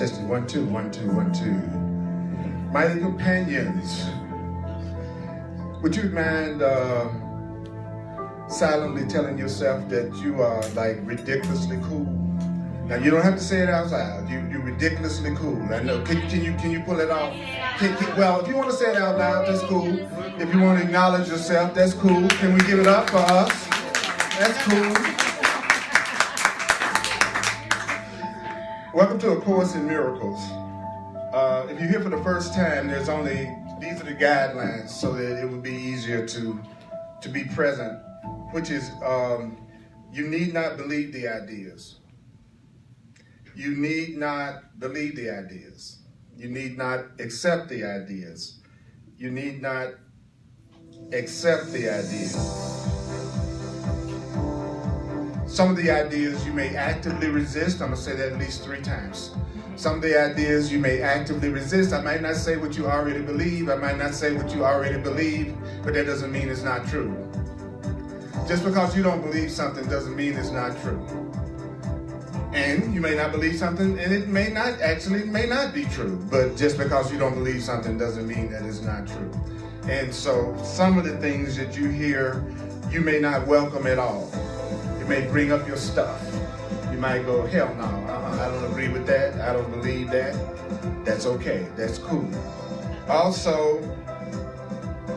Testing 1 2 1 2 1 2. Mighty companions, would you mind silently telling yourself that you are like ridiculously cool? Now you don't have to say it out loud. You're ridiculously cool. I know. Can you pull it off? Well, if you want to say it out loud, that's cool. If you want to acknowledge yourself, that's cool. Can we give it up for us? That's cool. Welcome to A Course in Miracles. If you're here for the first time, these are the guidelines so that it would be easier to be present, which is you need not believe the ideas. You need not believe the ideas. You need not accept the ideas. You need not accept the ideas. Some of the ideas you may actively resist. I'm going to say that at least 3 times. Some of the ideas you may actively resist. I might not say what you already believe. I might not say what you already believe, but that doesn't mean it's not true. Just because you don't believe something doesn't mean it's not true. And you may not believe something, and it may not be true. But just because you don't believe something doesn't mean that it's not true. And so some of the things that you hear, you may not welcome at all. It may bring up your stuff. You might go, hell no, I don't agree with that. I don't believe that. That's okay. That's cool. Also,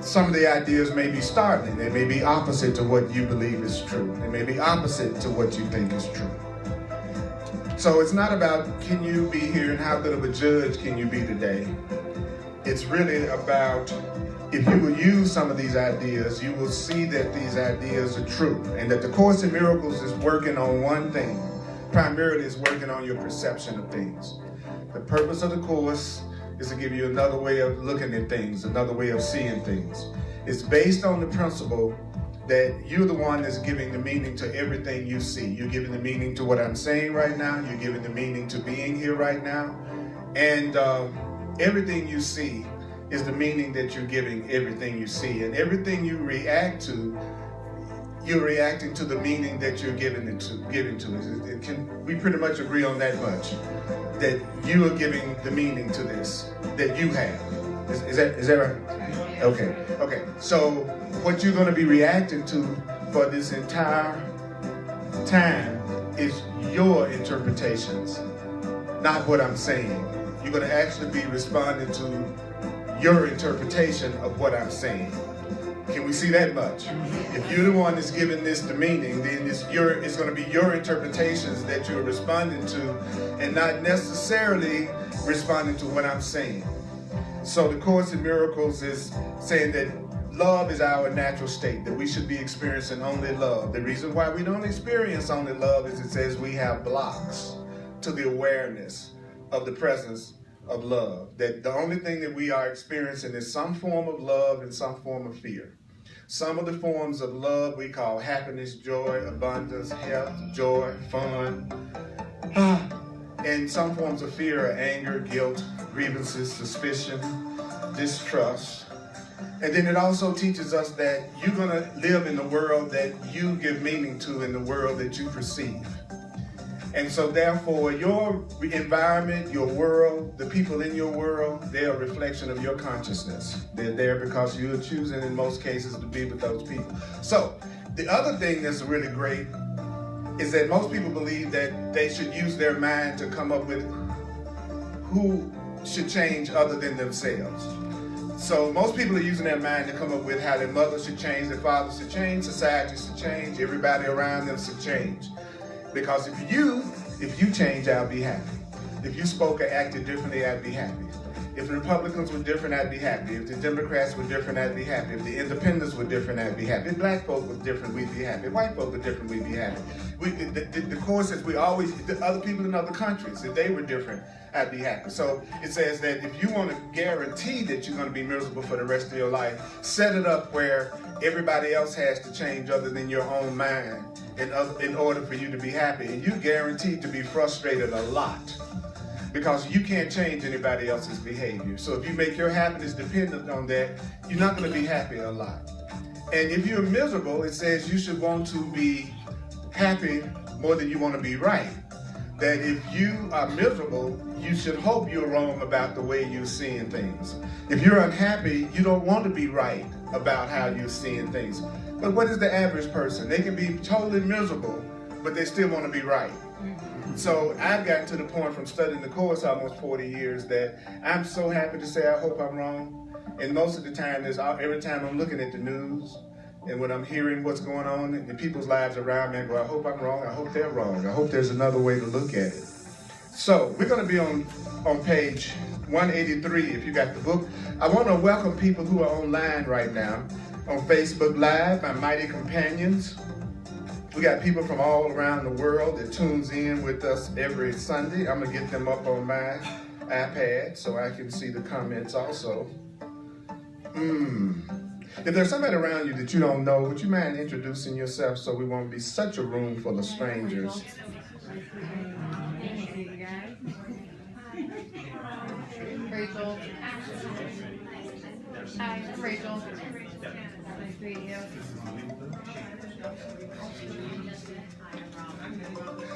some of the ideas may be startling. They may be opposite to what you believe is true. They may be opposite to what you think is true. So it's not about can you be here and how good of a judge can you be today. It's really about if you will use some of these ideas, you will see that these ideas are true and that the Course in Miracles is working on one thing. Primarily it's working on your perception of things. The purpose of the Course is to give you another way of looking at things, another way of seeing things. It's based on the principle that you're the one that's giving the meaning to everything you see. You're giving the meaning to what I'm saying right now. You're giving the meaning to being here right now. And everything you see is the meaning that you're giving everything you see. And everything you react to, you're reacting to the meaning that you're giving to. We pretty much agree on that much, that you are giving the meaning to this, that you have. Is that right? Okay. So what you're going to be reacting to for this entire time is your interpretations, not what I'm saying. You're going to actually be responding to your interpretation of what I'm saying. Can we see that much? If you're the one that's giving this the meaning, then it's going to be your interpretations that you're responding to and not necessarily responding to what I'm saying. So the Course in Miracles is saying that love is our natural state, that we should be experiencing only love. The reason why we don't experience only love is it says we have blocks to the awareness of the presence of love. That the only thing that we are experiencing is some form of love and some form of fear. Some of the forms of love we call happiness, joy, abundance, health, joy, fun. And some forms of fear are anger, guilt, grievances, suspicion, distrust. And then it also teaches us that you're going to live in the world that you give meaning to, in the world that you perceive. And so therefore, your environment, your world, the people in your world, they're a reflection of your consciousness. They're there because you're choosing in most cases to be with those people. So the other thing that's really great is that most people believe that they should use their mind to come up with who should change other than themselves. So most people are using their mind to come up with how their mother should change, their father should change, society should change, everybody around them should change. Because if you change, I'll be happy. If you spoke or acted differently, I'd be happy. If the Republicans were different, I'd be happy. If the Democrats were different, I'd be happy. If the independents were different, I'd be happy. If black folk were different, we'd be happy. If white folk were different, we'd be happy. The Course says the other people in other countries, if they were different, I'd be happy. So it says that if you want to guarantee that you're going to be miserable for the rest of your life, set it up where everybody else has to change other than your own mind in order for you to be happy. And you're guaranteed to be frustrated a lot, because you can't change anybody else's behavior. So if you make your happiness dependent on that, you're not going to be happy a lot. And if you're miserable, it says you should want to be happy more than you want to be right. that if you are miserable, you should hope you're wrong about the way you're seeing things. If you're unhappy, you don't want to be right about how you're seeing things. But what is the average person? They can be totally miserable, but they still want to be right. So I've gotten to the point from studying the Course almost 40 years that I'm so happy to say I hope I'm wrong. And most of the time, every time I'm looking at the news and when I'm hearing what's going on in people's lives around me, I go, I hope I'm wrong. I hope they're wrong. I hope there's another way to look at it. So we're going to be on page 183 if you got the book. I want to welcome people who are online right now on Facebook Live, my mighty companions. We got people from all around the world that tunes in with us every Sunday. I'm going to get them up on my iPad so I can see the comments also. If there's somebody around you that you don't know, would you mind introducing yourself so we won't be such a room full of strangers? Rachel. Hi, Rachel. Nice meeting you.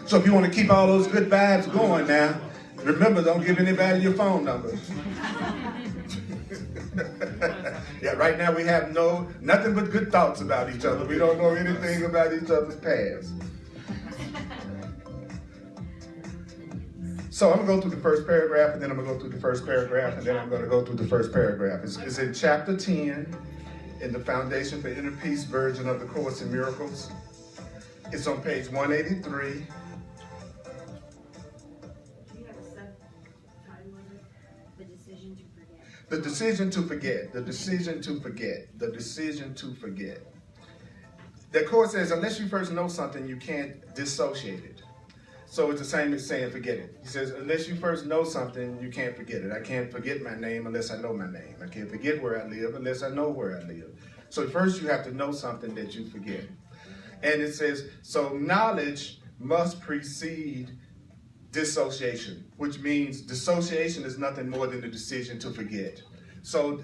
So if you want to keep all those good vibes going now, remember, don't give anybody your phone number. Yeah, right now we have nothing but good thoughts about each other. We don't know anything about each other's past. So I'm going to go through the first paragraph, and then I'm going to go through the first paragraph, and then I'm going to go through the first paragraph. It's in chapter 10 in the Foundation for Inner Peace version of the Course in Miracles. It's on page 183. Do you have a subtitle of it? The decision to forget. The decision to forget. The decision to forget. The decision to forget. The Course says, unless you first know something, you can't dissociate it. So it's the same as saying forget it. He says, unless you first know something, you can't forget it. I can't forget my name unless I know my name. I can't forget where I live unless I know where I live. So first you have to know something that you forget. And it says, so knowledge must precede dissociation, which means dissociation is nothing more than the decision to forget. So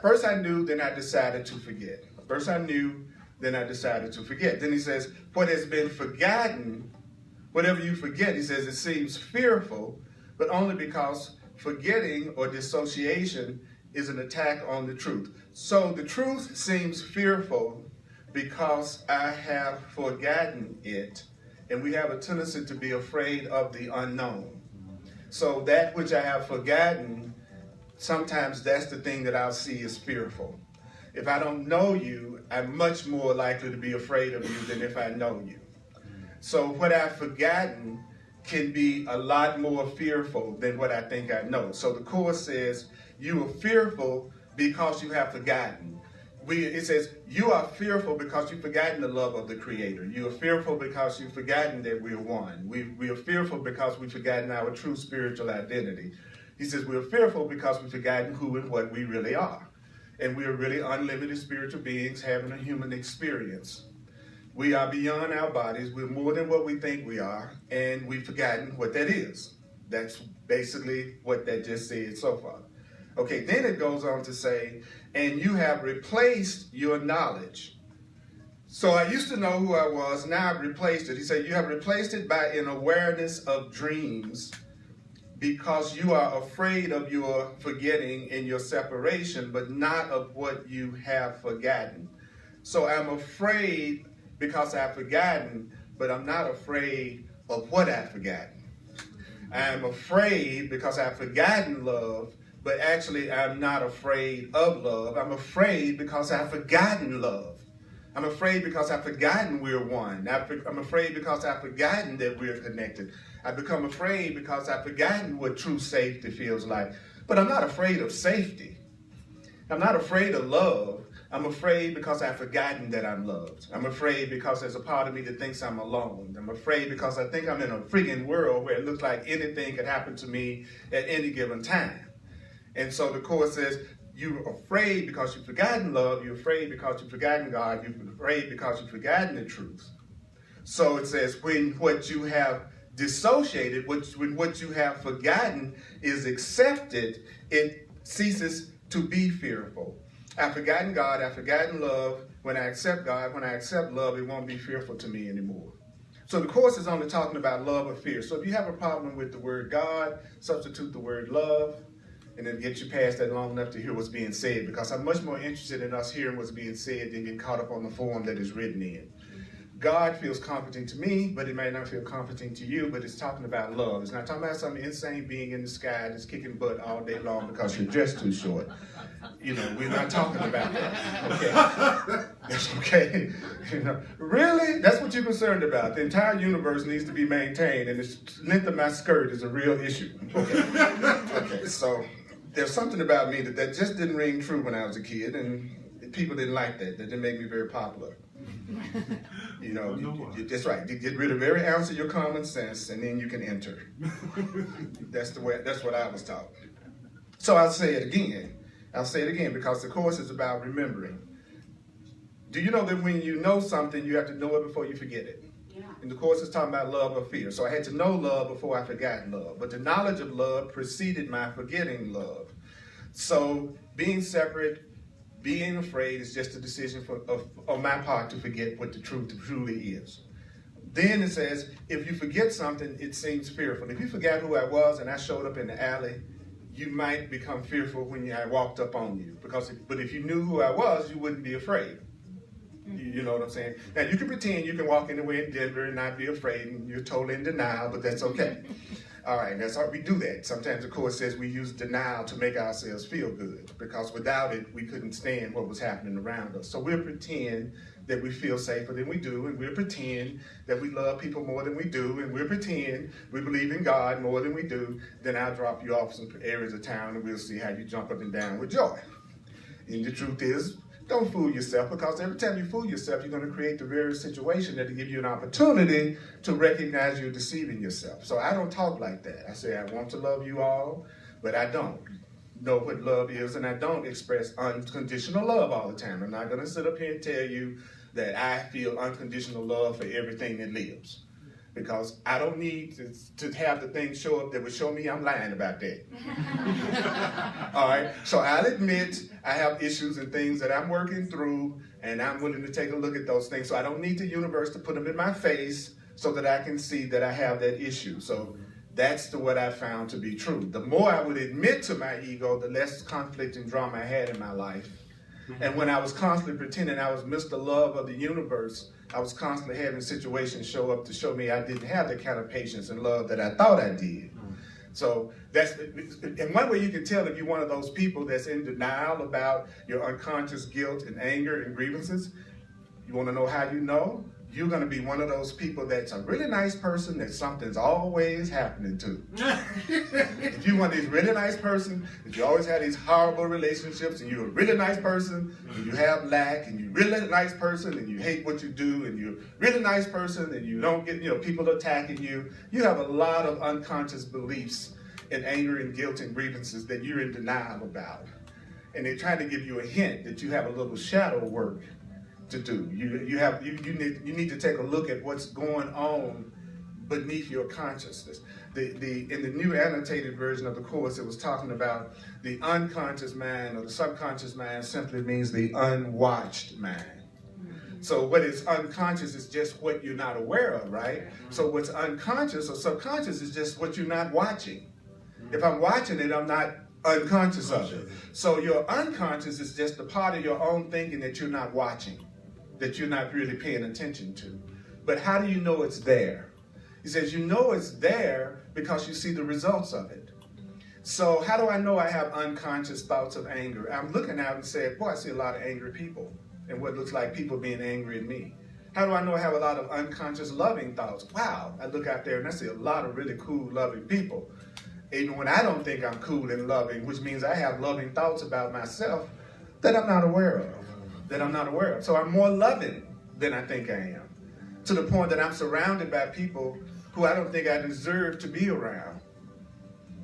first I knew, then I decided to forget. First I knew, then I decided to forget. Then he says, what has been forgotten, whatever you forget, he says, it seems fearful, but only because forgetting or dissociation is an attack on the truth. So the truth seems fearful because I have forgotten it, and we have a tendency to be afraid of the unknown. So that which I have forgotten, sometimes that's the thing that I'll see as fearful. If I don't know you, I'm much more likely to be afraid of you than if I know you. So what I've forgotten can be a lot more fearful than what I think I know. So the Course says, you are fearful because you have forgotten. It says, you are fearful because you've forgotten the love of the Creator. You are fearful because you've forgotten that we're one. We are fearful because we've forgotten our true spiritual identity. He says, we're fearful because we've forgotten who and what we really are. And we are really unlimited spiritual beings having a human experience. We are beyond our bodies. We're more than what we think we are, and we've forgotten what that is. That's basically what that just said so far. Okay, then it goes on to say, and you have replaced your knowledge. So I used to know who I was, now I've replaced it. He said, you have replaced it by an awareness of dreams because you are afraid of your forgetting and your separation, but not of what you have forgotten. So I'm afraid because I've forgotten, but I'm not afraid of what I've forgotten. I'm afraid because I've forgotten love, but actually I'm not afraid of love. I'm afraid because I've forgotten love. I'm afraid because I've forgotten we're one. I'm afraid because I've forgotten that we're connected. I've become afraid because I've forgotten what true safety feels like. But I'm not afraid of safety. I'm not afraid of love. I'm afraid because I've forgotten that I'm loved. I'm afraid because there's a part of me that thinks I'm alone. I'm afraid because I think I'm in a freaking world where it looks like anything could happen to me at any given time. And so the Course says, you're afraid because you've forgotten love. You're afraid because you've forgotten God. You're afraid because you've forgotten the truth. So it says, when what you have dissociated, when what you have forgotten is accepted, it ceases to be fearful. I've forgotten God, I've forgotten love. When I accept God, when I accept love, it won't be fearful to me anymore. So the Course is only talking about love or fear. So if you have a problem with the word God, substitute the word love, and then get you past that long enough to hear what's being said, because I'm much more interested in us hearing what's being said than getting caught up on the form that is written in. God feels comforting to me, but it may not feel comforting to you, but it's talking about love. It's not talking about some insane being in the sky that's kicking butt all day long because you're dressed too short. You know, we're not talking about that, okay? That's okay. You know, really? That's what you're concerned about. The entire universe needs to be maintained, and the length of my skirt is a real issue. Okay, okay, so there's something about me that just didn't ring true when I was a kid, and people didn't like that. That didn't make me very popular. You know, that's right. You get rid of every ounce of your common sense, and then you can enter. That's what I was taught. So I'll say it again. I'll say it again because the Course is about remembering. Do you know that when you know something, you have to know it before you forget it? Yeah. And the Course is talking about love or fear. So I had to know love before I forgot love. But the knowledge of love preceded my forgetting love. So being separate, being afraid is just a decision on my part to forget what the truth truly is. Then it says, if you forget something, it seems fearful. If you forgot who I was and I showed up in the alley, you might become fearful when I walked up on you. But if you knew who I was, you wouldn't be afraid. You know what I'm saying? Now, you can pretend you can walk anywhere in Denver and not be afraid, and you're totally in denial, but that's okay. All right, that's how we do that. Sometimes the Course says we use denial to make ourselves feel good, because without it, we couldn't stand what was happening around us. So we'll pretend that we feel safer than we do, and we'll pretend that we love people more than we do, and we'll pretend we believe in God more than we do. Then I'll drop you off some areas of town, and we'll see how you jump up and down with joy. And the truth is, don't fool yourself, because every time you fool yourself, you're going to create the very situation that will give you an opportunity to recognize you're deceiving yourself. So I don't talk like that. I say I want to love you all, but I don't know what love is, and I don't express unconditional love all the time. I'm not going to sit up here and tell you that I feel unconditional love for everything that lives, because I don't need to have the thing show up that would show me I'm lying about that. All right, so I'll admit I have issues and things that I'm working through, and I'm willing to take a look at those things. So I don't need the universe to put them in my face so that I can see that I have that issue. So that's what I found to be true. The more I would admit to my ego, the less conflict and drama I had in my life. And when I was constantly pretending I was Mr. Love of the universe, I was constantly having situations show up to show me I didn't have the kind of patience and love that I thought I did. So that's, and one way you can tell if you're one of those people that's in denial about your unconscious guilt and anger and grievances, you want to know how you know? You're going to be one of those people that's a really nice person that something's always happening to. If you're one of these really nice person, if you always have these horrible relationships, and you're a really nice person, and you have lack, and you're a really nice person, and you hate what you do, and you're a really nice person, and you don't get, people attacking you, you have a lot of unconscious beliefs and anger and guilt and grievances that you're in denial about. And they're trying to give you a hint that you have a little shadow work to do. You need to take a look at what's going on beneath your consciousness. In the new annotated version of the Course, it was talking about the unconscious mind, or the subconscious mind simply means the unwatched mind. So what is unconscious is just what you're not aware of, right? So what's unconscious or subconscious is just what you're not watching. If I'm watching it, I'm not unconscious of it. So your unconscious is just a part of your own thinking that you're not watching, that you're not really paying attention to. But how do you know it's there? He says you know it's there because you see the results of it. So how do I know I have unconscious thoughts of anger? I'm looking out and saying, boy, I see a lot of angry people and what looks like people being angry at me. How do I know I have a lot of unconscious loving thoughts? Wow, I look out there and I see a lot of really cool, loving people. Even when I don't think I'm cool and loving, which means I have loving thoughts about myself that I'm not aware of. So I'm more loving than I think I am, to the point that I'm surrounded by people who I don't think I deserve to be around,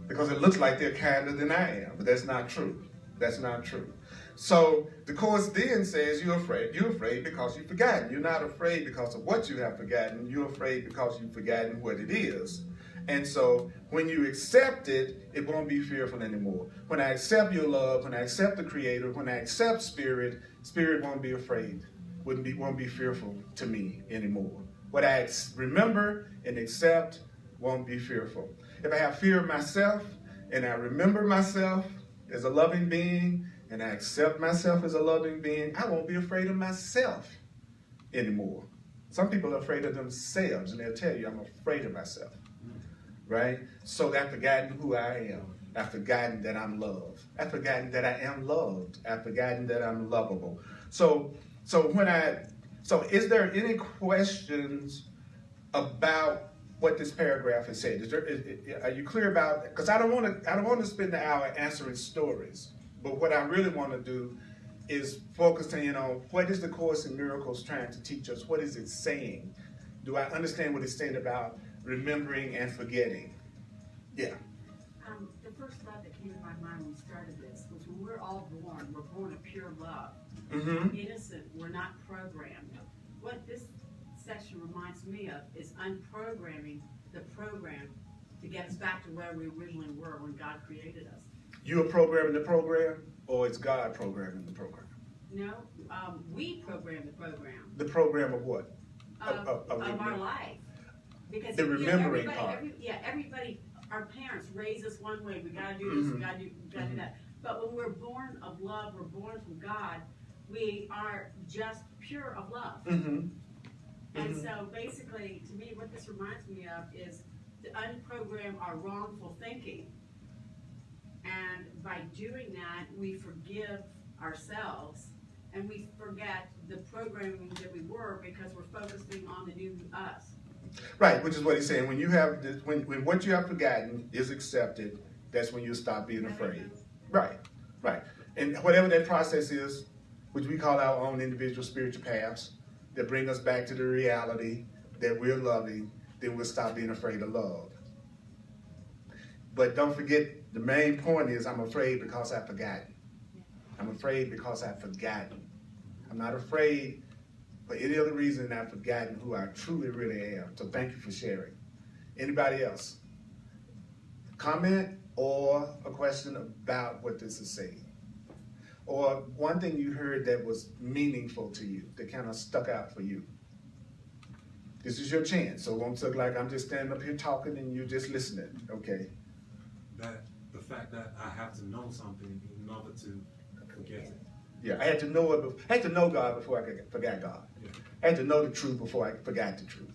because it looks like they're kinder than I am, but that's not true. That's not true. So the Course then says you're afraid. You're afraid because you've forgotten. You're not afraid because of what you have forgotten. You're afraid because you've forgotten what it is. And so when you accept it, it won't be fearful anymore. When I accept your love, when I accept the Creator, when I accept Spirit, Spirit won't be afraid, won't be fearful to me anymore. What I remember and accept won't be fearful. If I have fear of myself and I remember myself as a loving being and I accept myself as a loving being, I won't be afraid of myself anymore. Some people are afraid of themselves and they'll tell you, I'm afraid of myself, right? So I've forgotten who I am. I've forgotten that I'm loved. I've forgotten that I am loved. I've forgotten that I'm lovable. So is there any questions about what this paragraph has said? Are you clear about it? Because I don't want to spend the hour answering stories. But what I really want to do is focus in on what is the Course in Miracles trying to teach us? What is it saying? Do I understand what it's saying about remembering and forgetting? Yeah. The first thought that came to my mind when we started this was when we're all born, we're born of pure love. Mm-hmm. Innocent, we're not programmed. What this section reminds me of is unprogramming the program to get us back to where we originally were when God created us. You are programming the program, or is God programming the program? No, we program the program. The program of what? Of our life. Because The remembering part. Everybody, our parents raise us one way. We gotta do this. We gotta do that. But when we're born of love, we're born from God. We are just pure of love. Mm-hmm. And so basically, to me, what this reminds me of is to unprogram our wrongful thinking. And by doing that, we forgive ourselves and we forget the programming that we were because we're focusing on the new us. Right, which is what he's saying. When you have this, when what you have forgotten is accepted, that's when you stop being afraid. Right. And whatever that process is, which we call our own individual spiritual paths, that bring us back to the reality that we're loving, then we'll stop being afraid of love. But don't forget, the main point is I'm afraid because I've forgotten. I'm afraid because I've forgotten. I'm not afraid for any other reason than I've forgotten who I truly really am. So thank you for sharing. Anybody else? Comment or a question about what this is saying? Or one thing you heard that was meaningful to you, that kind of stuck out for you? This is your chance, so it won't look like I'm just standing up here talking and you're just listening, okay? That the fact that I have to know something in order to forget it. Yeah, I had to know it. I had to know God before I forgot God. Yeah. I had to know the truth before I forgot the truth.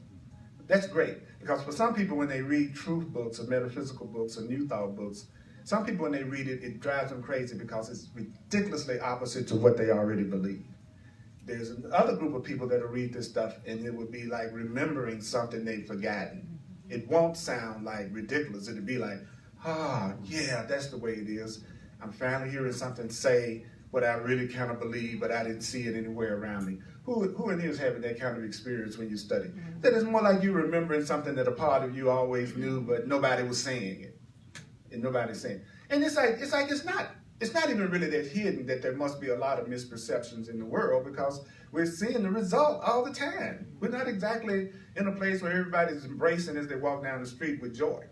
That's great, because for some people when they read truth books or metaphysical books or New Thought books, some people when they read it, it drives them crazy because it's ridiculously opposite to what they already believe. There's another group of people that'll read this stuff and it would be like remembering something they've forgotten. It won't sound like ridiculous. It'll be like, yeah, that's the way it is. I'm finally hearing something say what I really kind of believe, but I didn't see it anywhere around me. Who in here is having that kind of experience when you study? That is more like you remembering something that a part of you always knew, but nobody was saying it. And nobody's saying it. And it's not even really that hidden that there must be a lot of misperceptions in the world, because we're seeing the result all the time. We're not exactly in a place where everybody's embracing as they walk down the street with joy.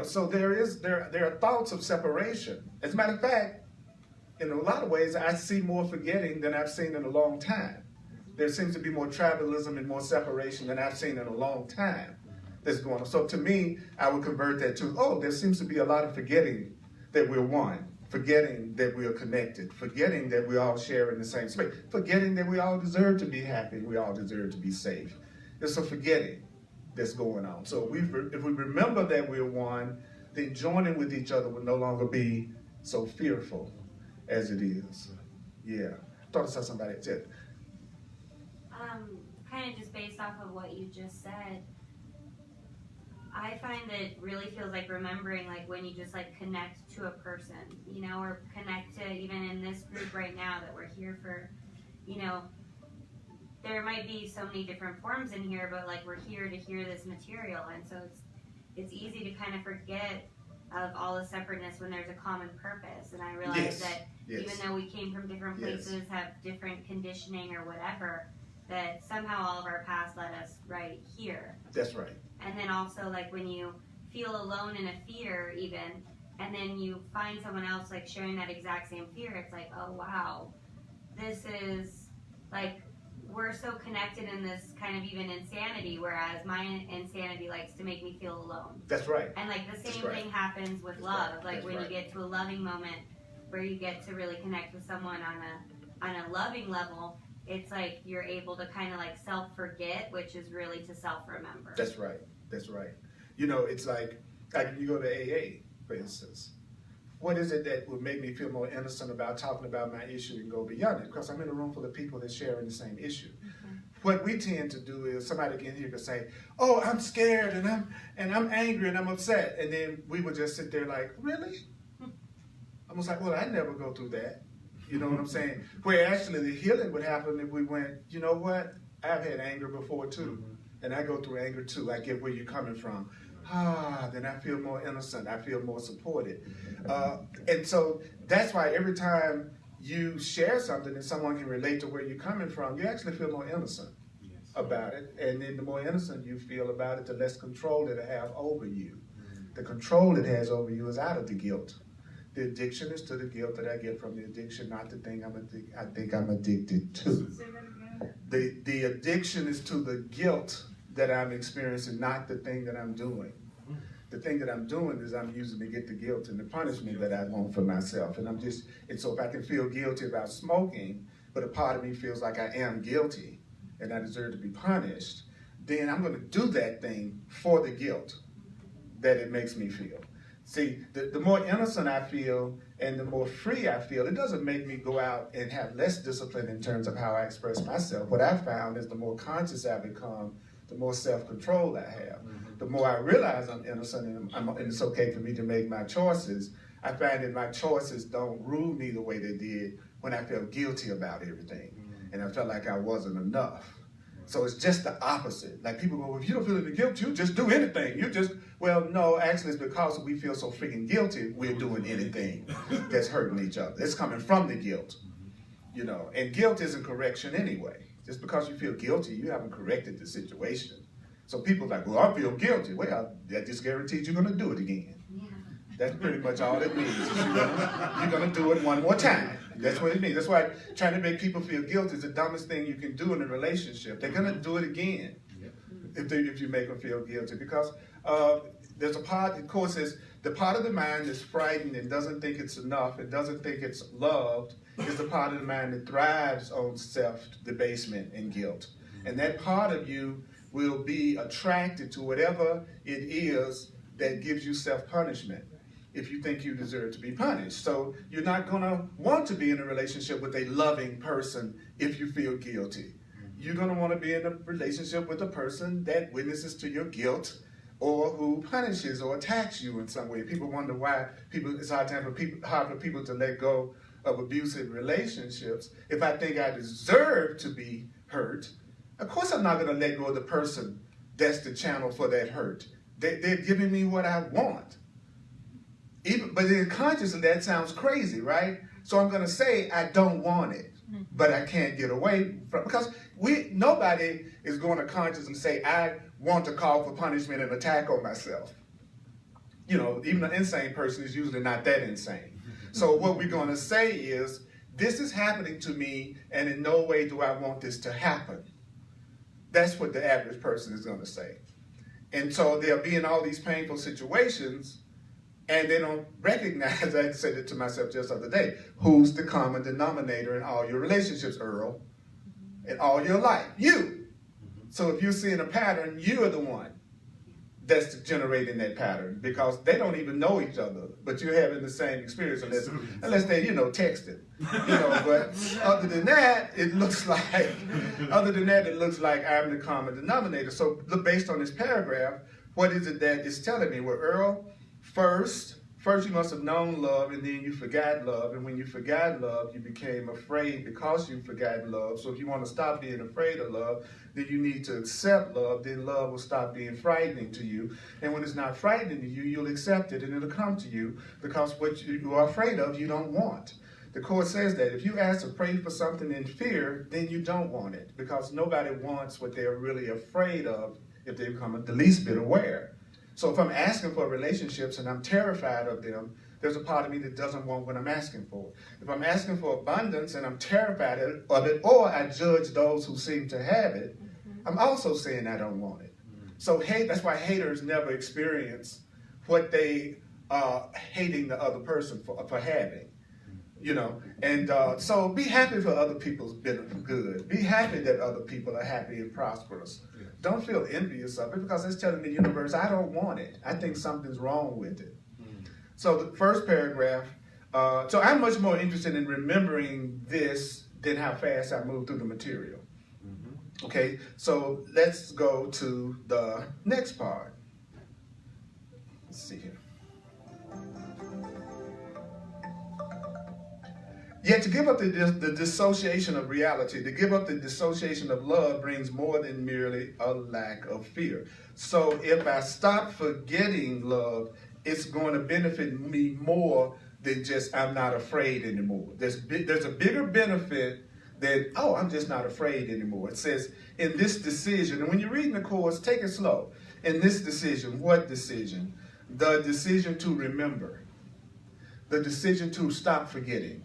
So there are thoughts of separation. As a matter of fact, in a lot of ways, I see more forgetting than I've seen in a long time. There seems to be more tribalism and more separation than I've seen in a long time that's going on. So to me, I would convert that to, there seems to be a lot of forgetting that we're one, forgetting that we are connected, forgetting that we all share in the same space, forgetting that we all deserve to be happy, we all deserve to be safe. There's some forgetting that's going on. So if we remember that we're one, then joining with each other will no longer be so fearful as it is. Yeah. I thought I saw somebody that said. Kind of just based off of what you just said, I find that it really feels like remembering, like when you just like connect to a person, or connect to, even in this group right now that we're here for, there might be so many different forms in here, but like we're here to hear this material, and so it's easy to kind of forget of all the separateness when there's a common purpose. And I realize that even though we came from different places, have different conditioning or whatever, that somehow all of our past led us right here. That's right. And then also, like when you feel alone in a fear even, and then you find someone else like sharing that exact same fear, it's like, oh wow, this is like we're so connected in this kind of even insanity, whereas my insanity likes to make me feel alone. That's right. And like the same That's right. thing happens with That's love. right. Like That's when right. you get to a loving moment where you get to really connect with someone on a loving level, it's like you're able to kind of like self-forget, which is really to self-remember. That's right. That's right. You know, it's like you go to AA, for instance. What is it that would make me feel more innocent about talking about my issue and go beyond it? Because I'm in a room full of people that sharing the same issue. What we tend to do is somebody in here could say, "Oh, I'm scared and I'm angry and I'm upset," and then we would just sit there like, "Really?" I was like, "Well, I never go through that." You know what I'm saying? Where actually the healing would happen if we went, "You know what? I've had anger before too, and I go through anger too. I get where you're coming from." Then I feel more innocent. I feel more supported. And so that's why every time you share something and someone can relate to where you're coming from, you actually feel more innocent about it. And then the more innocent you feel about it, the less control it'll have over you. The control it has over you is out of the guilt. The addiction is to the guilt that I get from the addiction, not the thing I think I'm addicted to. The addiction is to the guilt that I'm experiencing, not the thing that I'm doing. The thing that I'm doing is I'm using to get the guilt and the punishment that I want for myself. And so if I can feel guilty about smoking, but a part of me feels like I am guilty and I deserve to be punished, then I'm going to do that thing for the guilt that it makes me feel. See, the more innocent I feel and the more free I feel, it doesn't make me go out and have less discipline in terms of how I express myself. What I found is the more conscious I become, the more self-control I have. The more I realize I'm innocent and it's okay for me to make my choices, I find that my choices don't rule me the way they did when I felt guilty about everything and I felt like I wasn't enough. So it's just the opposite. Like people go, "Well, if you don't feel any guilt, you just do anything. Well, no, actually it's because we feel so freaking guilty, we're doing anything that's hurting each other. It's coming from the guilt, you know. And guilt isn't correction anyway. Just because you feel guilty, you haven't corrected the situation. So people are like, "Well, I feel guilty." Well, that just guarantees you're going to do it again. Yeah. That's pretty much all it means. You're going to do it one more time. That's what it means. That's why trying to make people feel guilty is the dumbest thing you can do in a relationship. They're going to do it again if you make them feel guilty. Because there's a part, the course says, the part of the mind that's frightened and doesn't think it's enough and doesn't think it's loved is the part of the mind that thrives on self-debasement and guilt. And that part of you will be attracted to whatever it is that gives you self-punishment if you think you deserve to be punished. So you're not going to want to be in a relationship with a loving person if you feel guilty. You're going to want to be in a relationship with a person that witnesses to your guilt or who punishes or attacks you in some way. People wonder why it's hard for people to let go of abusive relationships. If I think I deserve to be hurt, of course I'm not going to let go of the person that's the channel for that hurt. They're giving me what I want. But in consciously, that sounds crazy, right? So I'm going to say I don't want it, but I can't get away from it. Because nobody is going to consciously say, I want to call for punishment and attack on myself. You know, even an insane person is usually not that insane. So what we're going to say is, this is happening to me, and in no way do I want this to happen. That's what the average person is going to say. And so they'll be in all these painful situations, and they don't recognize, I said it to myself just the other day, who's the common denominator in all your relationships, Earl, in all your life? You. So if you're seeing a pattern, you're the one that's generating that pattern, because they don't even know each other, but you're having the same experience unless they, texted. But other than that, it looks like I'm the common denominator. So based on this paragraph, what is it that it's telling me? Well, Earl, first you must have known love, and then you forgot love. And when you forgot love, you became afraid because you forgot love. So if you want to stop being afraid of love, then you need to accept love. Then love will stop being frightening to you. And when it's not frightening to you, you'll accept it, and it'll come to you, because what you are afraid of, you don't want. The Course says that if you ask to pray for something in fear, then you don't want it, because nobody wants what they're really afraid of if they become the least bit aware. So if I'm asking for relationships and I'm terrified of them, there's a part of me that doesn't want what I'm asking for. If I'm asking for abundance and I'm terrified of it, or I judge those who seem to have it, I'm also saying I don't want it. So that's why haters never experience what they are hating the other person for having. You know, and so be happy for other people's good. Be happy that other people are happy and prosperous. Yes. Don't feel envious of it, because it's telling the universe, I don't want it. I think something's wrong with it. So the first paragraph, so I'm much more interested in remembering this than how fast I move through the material. Okay, so let's go to the next part. Let's see here. Yet to give up the dissociation of reality, to give up the dissociation of love brings more than merely a lack of fear. So if I stop forgetting love, it's going to benefit me more than just I'm not afraid anymore. There's a bigger benefit than, oh, I'm just not afraid anymore. It says, in this decision, and when you're reading the course, take it slow. In this decision, what decision? The decision to remember. The decision to stop forgetting.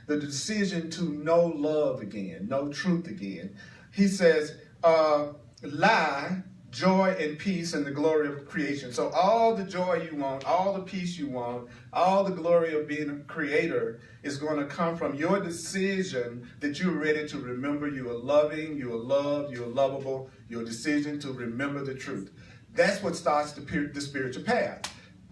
The decision to know love again, know truth again. He says, lie, joy, and peace, and the glory of creation. So all the joy you want, all the peace you want, all the glory of being a creator is going to come from your decision that you're ready to remember you are loving, you are loved, you are lovable, your decision to remember the truth. That's what starts the spiritual path.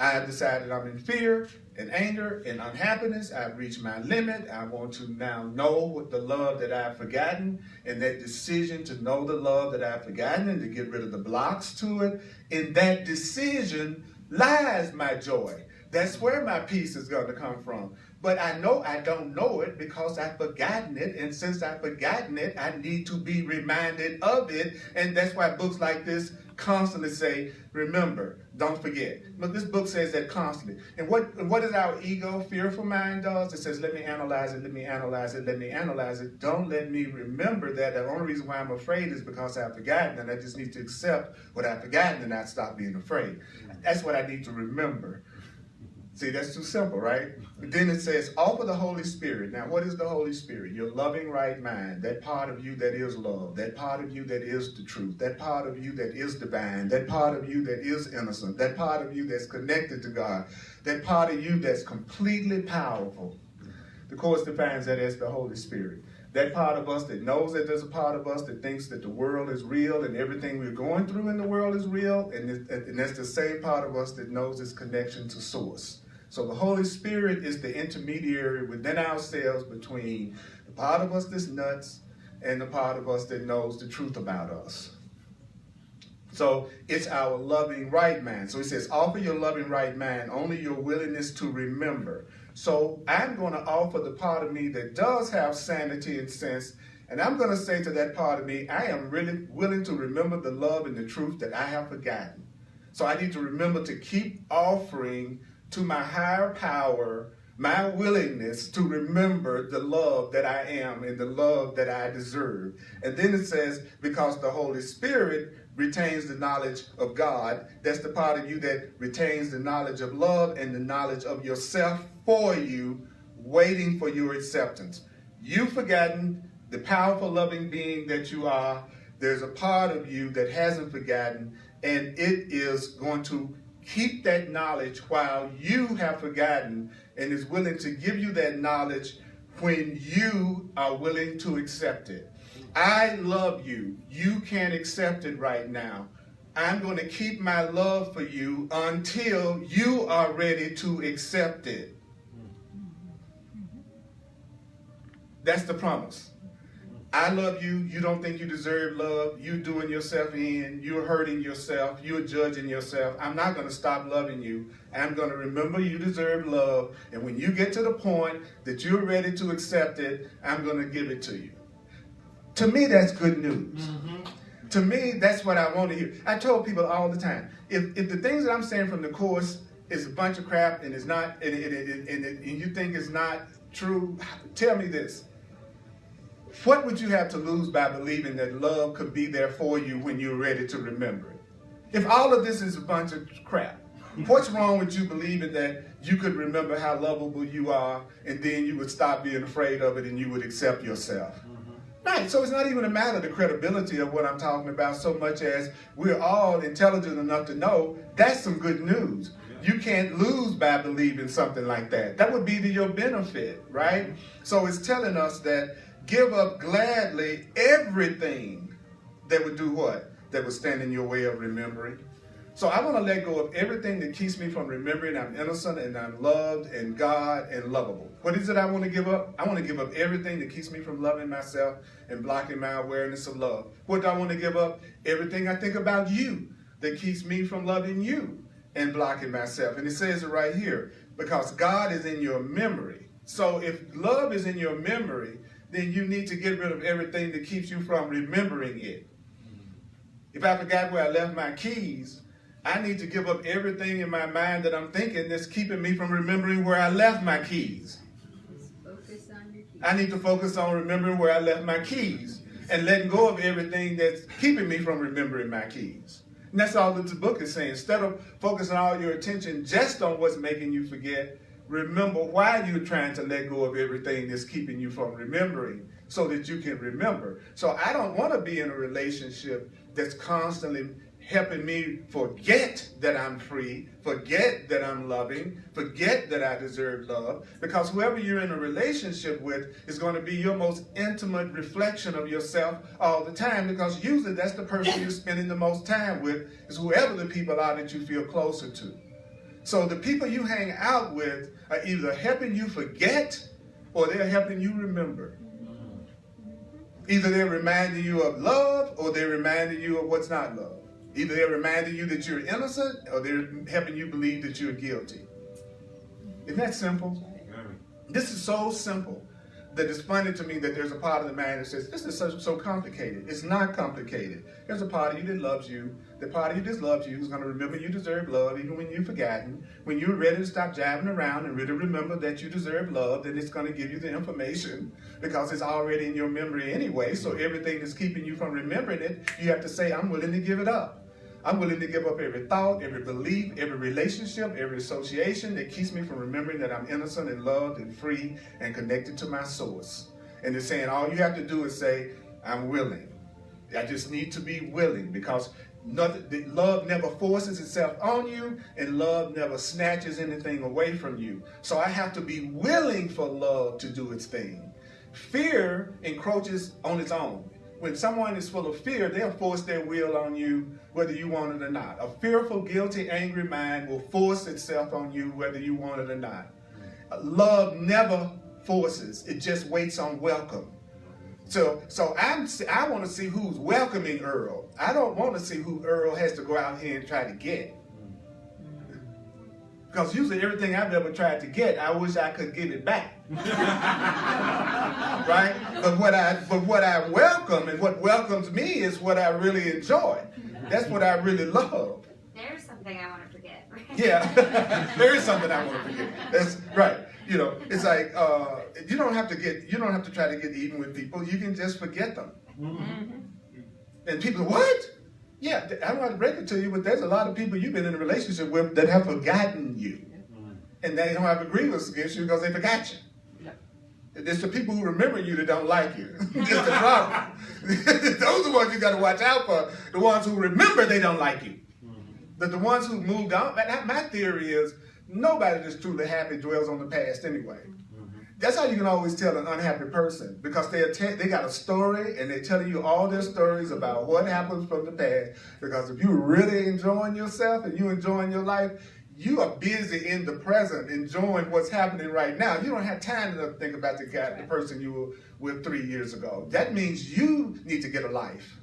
I've decided I'm in fear and anger and unhappiness. I've reached my limit. I want to now know the love that I've forgotten, and that decision to know the love that I've forgotten and to get rid of the blocks to it. In that decision lies my joy. That's where my peace is going to come from. But I know I don't know it because I've forgotten it. And since I've forgotten it, I need to be reminded of it. And that's why books like this constantly say, remember, don't forget. But this book says that constantly. And what is our ego, fearful mind does? It says, let me analyze it, let me analyze it, let me analyze it. Don't let me remember that. The only reason why I'm afraid is because I've forgotten, and I just need to accept what I've forgotten and not stop being afraid. That's what I need to remember. See, that's too simple, right? Then it says, offer the Holy Spirit. Now, what is the Holy Spirit? Your loving right mind, that part of you that is love, that part of you that is the truth, that part of you that is divine, that part of you that is innocent, that part of you that's connected to God, that part of you that's completely powerful. The Course defines that as the Holy Spirit. That part of us that knows that there's a part of us that thinks that the world is real and everything we're going through in the world is real, and that's the same part of us that knows its connection to Source. So the Holy Spirit is the intermediary within ourselves between the part of us that's nuts and the part of us that knows the truth about us. So it's our loving right mind. So he says, offer your loving right mind, only your willingness to remember. So I'm going to offer the part of me that does have sanity and sense, and I'm going to say to that part of me, I am really willing to remember the love and the truth that I have forgotten. So I need to remember to keep offering to my higher power my willingness to remember the love that I am and the love that I deserve. And then it says, because the Holy Spirit retains the knowledge of God, that's the part of you that retains the knowledge of love and the knowledge of yourself for you, waiting for your acceptance. You've forgotten the powerful, loving being that you are. There's a part of you that hasn't forgotten, and it is going to keep that knowledge while you have forgotten, and is willing to give you that knowledge when you are willing to accept it. I love you. You can't accept it right now. I'm going to keep my love for you until you are ready to accept it. That's the promise. I love you. You don't think you deserve love. You're doing yourself in. You're hurting yourself. You're judging yourself. I'm not going to stop loving you. I'm going to remember you deserve love. And when you get to the point that you're ready to accept it, I'm going to give it to you. To me, that's good news. Mm-hmm. To me, that's what I want to hear. I told people all the time, if the things that I'm saying from the Course is a bunch of crap and it's not, and you think it's not true, tell me this. What would you have to lose by believing that love could be there for you when you're ready to remember it? If all of this is a bunch of crap, What's wrong with you believing that you could remember how lovable you are, and then you would stop being afraid of it and you would accept yourself? Right, so it's not even a matter of the credibility of what I'm talking about so much as we're all intelligent enough to know that's some good news. You can't lose by believing something like that. That would be to your benefit, right? So it's telling us that give up gladly everything that would do what? That would stand in your way of remembering. So I want to let go of everything that keeps me from remembering I'm innocent and I'm loved and God and lovable. What is it I want to give up? I want to give up everything that keeps me from loving myself and blocking my awareness of love. What do I want to give up? Everything I think about you that keeps me from loving you and blocking myself. And it says it right here, because God is in your memory. So if love is in your memory, then you need to get rid of everything that keeps you from remembering it. If I forgot where I left my keys, I need to give up everything in my mind that I'm thinking that's keeping me from remembering where I left my keys. Focus on your keys. I need to focus on remembering where I left my keys and letting go of everything that's keeping me from remembering my keys. And that's all that the book is saying. Instead of focusing all your attention just on what's making you forget, remember why you're trying to let go of everything that's keeping you from remembering so that you can remember. So I don't want to be in a relationship that's constantly helping me forget that I'm free, forget that I'm loving, forget that I deserve love. Because whoever you're in a relationship with is going to be your most intimate reflection of yourself all the time, because usually that's the person you're spending the most time with, is whoever the people are that you feel closer to. So the people you hang out with are either helping you forget or they're helping you remember. Either they're reminding you of love or they're reminding you of what's not love. Either they're reminding you that you're innocent or they're helping you believe that you're guilty. Isn't that simple? This is so simple that it's funny to me that there's a part of the mind that says, this is so complicated. It's not complicated. There's a part of you that loves you. The part of you that loves you is going to remember you deserve love even when you've forgotten. When you're ready to stop jiving around and really remember that you deserve love, then it's going to give you the information because it's already in your memory anyway. So everything that's keeping you from remembering it, you have to say, I'm willing to give it up. I'm willing to give up every thought, every belief, every relationship, every association that keeps me from remembering that I'm innocent and loved and free and connected to my source. And it's saying all you have to do is say, I'm willing. I just need to be willing, because love never forces itself on you and love never snatches anything away from you. So I have to be willing for love to do its thing. Fear encroaches on its own. When someone is full of fear, they'll force their will on you whether you want it or not. A fearful, guilty, angry mind will force itself on you whether you want it or not. Love never forces. It just waits on welcome. So I want to see who's welcoming Earl. I don't want to see who Earl has to go out here and try to get. Because usually everything I've ever tried to get, I wish I could give it back. Right? But what I welcome and what welcomes me is what I really enjoy. That's what I really love. There's something I want to forget. Right? Yeah, there is something I want to forget. That's right. You know, it's like you don't have to try to get even with people. You can just forget them. And people, what? Yeah, I don't want to break it to you, but there's a lot of people you've been in a relationship with that have forgotten you. And they don't have a grievance against you because they forgot you. It's the people who remember you that don't like you. That's the problem. Those are the ones you got to watch out for. The ones who remember they don't like you. But the ones who moved on, my theory is nobody that's truly happy dwells on the past anyway. That's how you can always tell an unhappy person, because they got a story and they're telling you all their stories about what happens from the past. Because if you're really enjoying yourself and you're enjoying your life, you are busy in the present, enjoying what's happening right now. You don't have time to think about the person you were with 3 years ago. That means you need to get a life.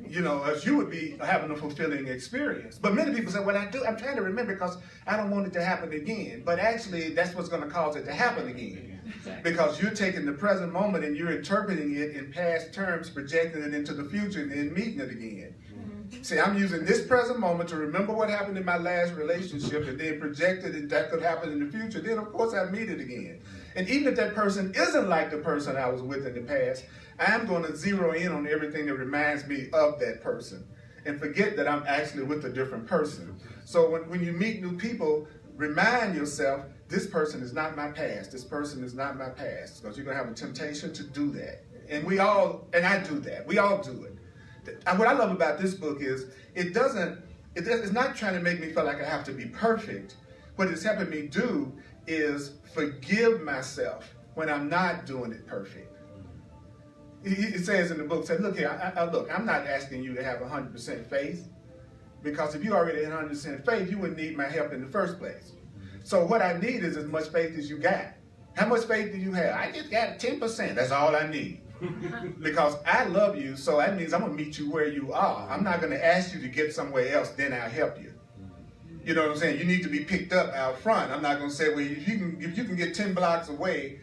You know, as you would be having a fulfilling experience. But many people say, well, I'm trying to remember because I don't want it to happen again. But actually, that's what's going to cause it to happen again. Because you're taking the present moment and you're interpreting it in past terms, projecting it into the future and then meeting it again. See, I'm using this present moment to remember what happened in my last relationship and then project it, and that could happen in the future. Then, of course, I meet it again. And even if that person isn't like the person I was with in the past, I'm going to zero in on everything that reminds me of that person. and forget that I'm actually with a different person. So when you meet new people, remind yourself, this person is not my past. This person is not my past. Because you're going to have a temptation to do that. And I do that. We all do it. What I love about this book is it's not trying to make me feel like I have to be perfect. What it's helping me do is forgive myself when I'm not doing it perfect. It says in the book, look here, I'm not asking you to have 100% faith, because if you already had 100% faith, you wouldn't need my help in the first place. So what I need is as much faith as you got. How much faith do you have? I just got 10%. That's all I need. Because I love you, so that means I'm going to meet you where you are. I'm not going to ask you to get somewhere else, then I'll help you. You know what I'm saying? You need to be picked up out front. I'm not going to say, well, if you can get 10 blocks away,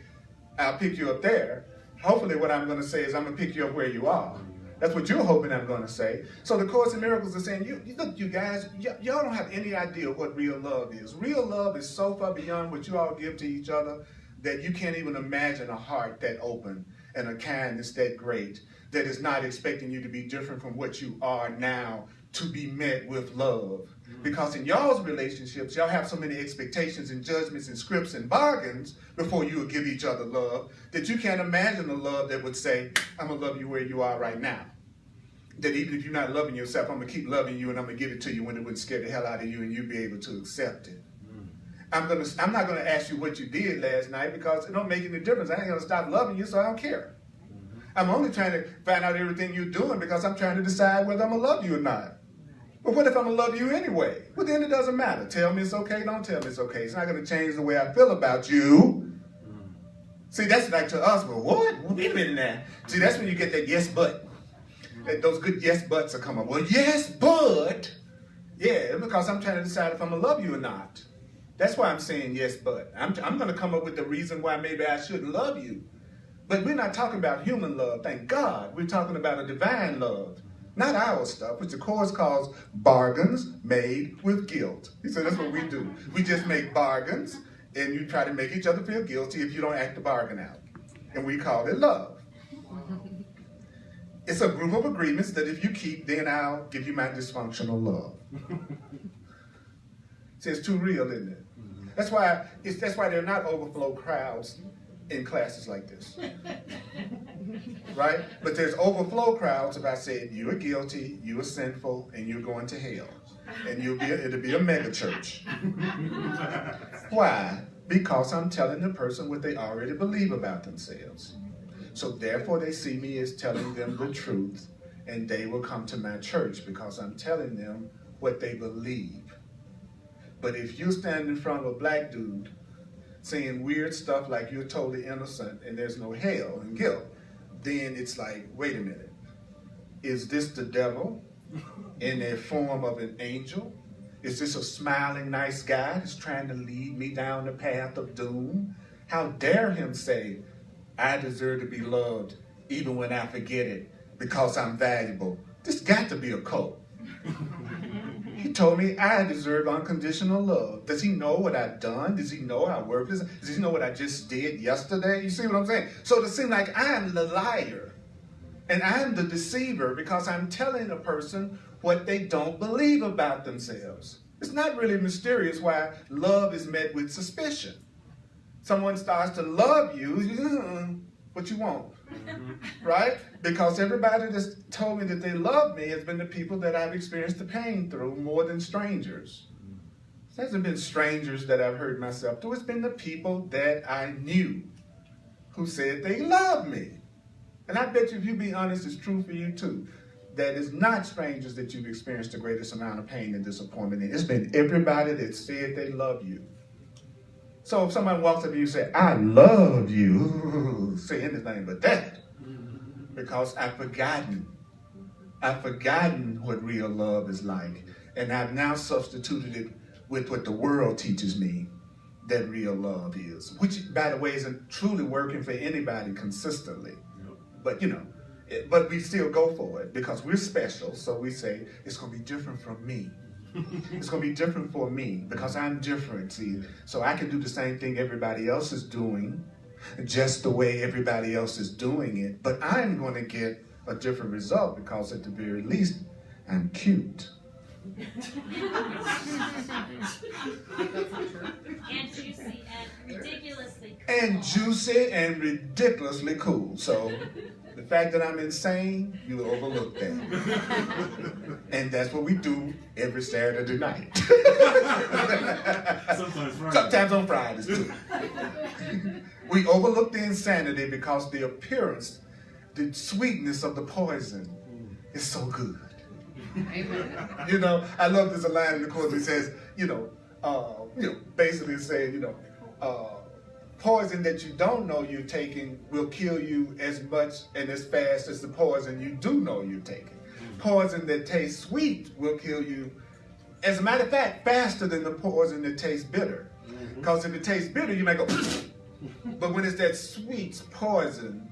I'll pick you up there. Hopefully what I'm going to say is I'm going to pick you up where you are. That's what you're hoping I'm going to say. So the Course in Miracles is saying, look, you guys, y'all don't have any idea what real love is. Real love is so far beyond what you all give to each other that you can't even imagine a heart that open and a kindness that great that is not expecting you to be different from what you are now to be met with love. Because in y'all's relationships, y'all have so many expectations and judgments and scripts and bargains before you will give each other love that you can't imagine a love that would say, I'm going to love you where you are right now. That even if you're not loving yourself, I'm going to keep loving you and I'm going to give it to you when it would scare the hell out of you and you'll be able to accept it. I'm not going to ask you what you did last night because it don't make any difference. I ain't going to stop loving you, so I don't care. I'm only trying to find out everything you're doing because I'm trying to decide whether I'm going to love you or not. But what if I'm going to love you anyway? Well, then it doesn't matter. Tell me it's okay, don't tell me it's okay. It's not going to change the way I feel about you. See, that's like to us, well, what? Well, wait a minute now. See, that's when you get that yes, but. Those good yes, buts will come up. Well, yes, but. Yeah, because I'm trying to decide if I'm going to love you or not. That's why I'm saying yes, but. I'm going to come up with the reason why maybe I shouldn't love you. But we're not talking about human love, thank God. We're talking about a divine love. Not our stuff, which the Course calls bargains made with guilt. He said that's what we do. We just make bargains, and you try to make each other feel guilty if you don't act the bargain out. And we call it love. It's a group of agreements that if you keep, then I'll give you my dysfunctional love. See, it's too real, isn't it? That's why there are not overflow crowds in classes like this. Right? But there's overflow crowds if I said you are guilty, you are sinful, and you're going to hell. And it'll be a mega church. Why? Because I'm telling the person what they already believe about themselves. So therefore they see me as telling them the truth, and they will come to my church because I'm telling them what they believe. But if you stand in front of a black dude saying weird stuff like you're totally innocent and there's no hell and guilt, then it's like, wait a minute. Is this the devil in the form of an angel? Is this a smiling, nice guy that's trying to lead me down the path of doom? How dare him say, I deserve to be loved even when I forget it because I'm valuable. This got to be a cult. He told me I deserve unconditional love. Does he know what I've done? Does he know how worthless? Does he know what I just did yesterday? You see what I'm saying? So to seem like I'm the liar and I'm the deceiver because I'm telling a person what they don't believe about themselves. It's not really mysterious why love is met with suspicion. Someone starts to love you, what you want, right? Because everybody that's told me that they love me has been the people that I've experienced the pain through more than strangers. It hasn't been strangers that I've hurt myself through. It's been the people that I knew who said they love me. And I bet you if you be honest, it's true for you too. That it's not strangers that you've experienced the greatest amount of pain and disappointment in. It's been everybody that said they love you. So if somebody walks up to you and says, I love you, say anything but that. Because I've forgotten what real love is like. And I've now substituted it with what the world teaches me that real love is. Which, by the way, isn't truly working for anybody consistently. But, but we still go for it because we're special. So we say, it's going to be different from me. It's going to be different for me because I'm different, see. So I can do the same thing everybody else is doing, just the way everybody else is doing it. But I'm going to get a different result because at the very least, I'm cute. And juicy and ridiculously cool. And juicy and ridiculously cool. So the fact that I'm insane, you overlook that. And that's what we do every Saturday night. Sometimes Friday. Sometimes on Fridays too. We overlook the insanity because the appearance, the sweetness of the poison is so good. Amen. You know, I love this line in the course that says, basically saying, poison that you don't know you're taking will kill you as much and as fast as the poison you do know you're taking. Poison that tastes sweet will kill you, as a matter of fact, faster than the poison that tastes bitter. Because if it tastes bitter, you might go, but when it's that sweet poison,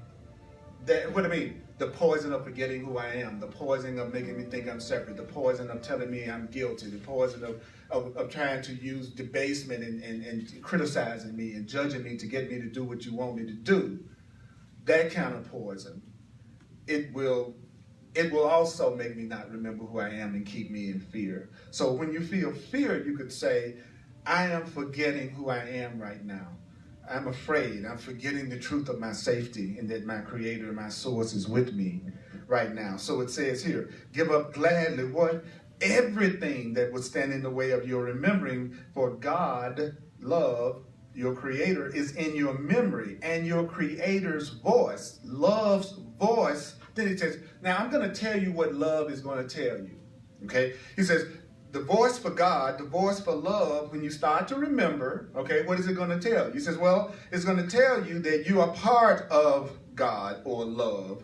the poison of forgetting who I am, the poison of making me think I'm separate, the poison of telling me I'm guilty, the poison of trying to use debasement and criticizing me and judging me to get me to do what you want me to do, that kind of poison, it will also make me not remember who I am and keep me in fear. So when you feel fear, you could say, I am forgetting who I am right now. I'm afraid. I'm forgetting the truth of my safety and that my creator, my source is with me right now. So it says here, give up gladly what? Everything that would stand in the way of your remembering, for God, love, your creator, is in your memory, and your creator's voice, love's voice. Then it says, now I'm going to tell you what love is going to tell you. Okay? He says, the voice for God, the voice for love, when you start to remember, okay, what is it going to tell you? He says, well, it's going to tell you that you are part of God or love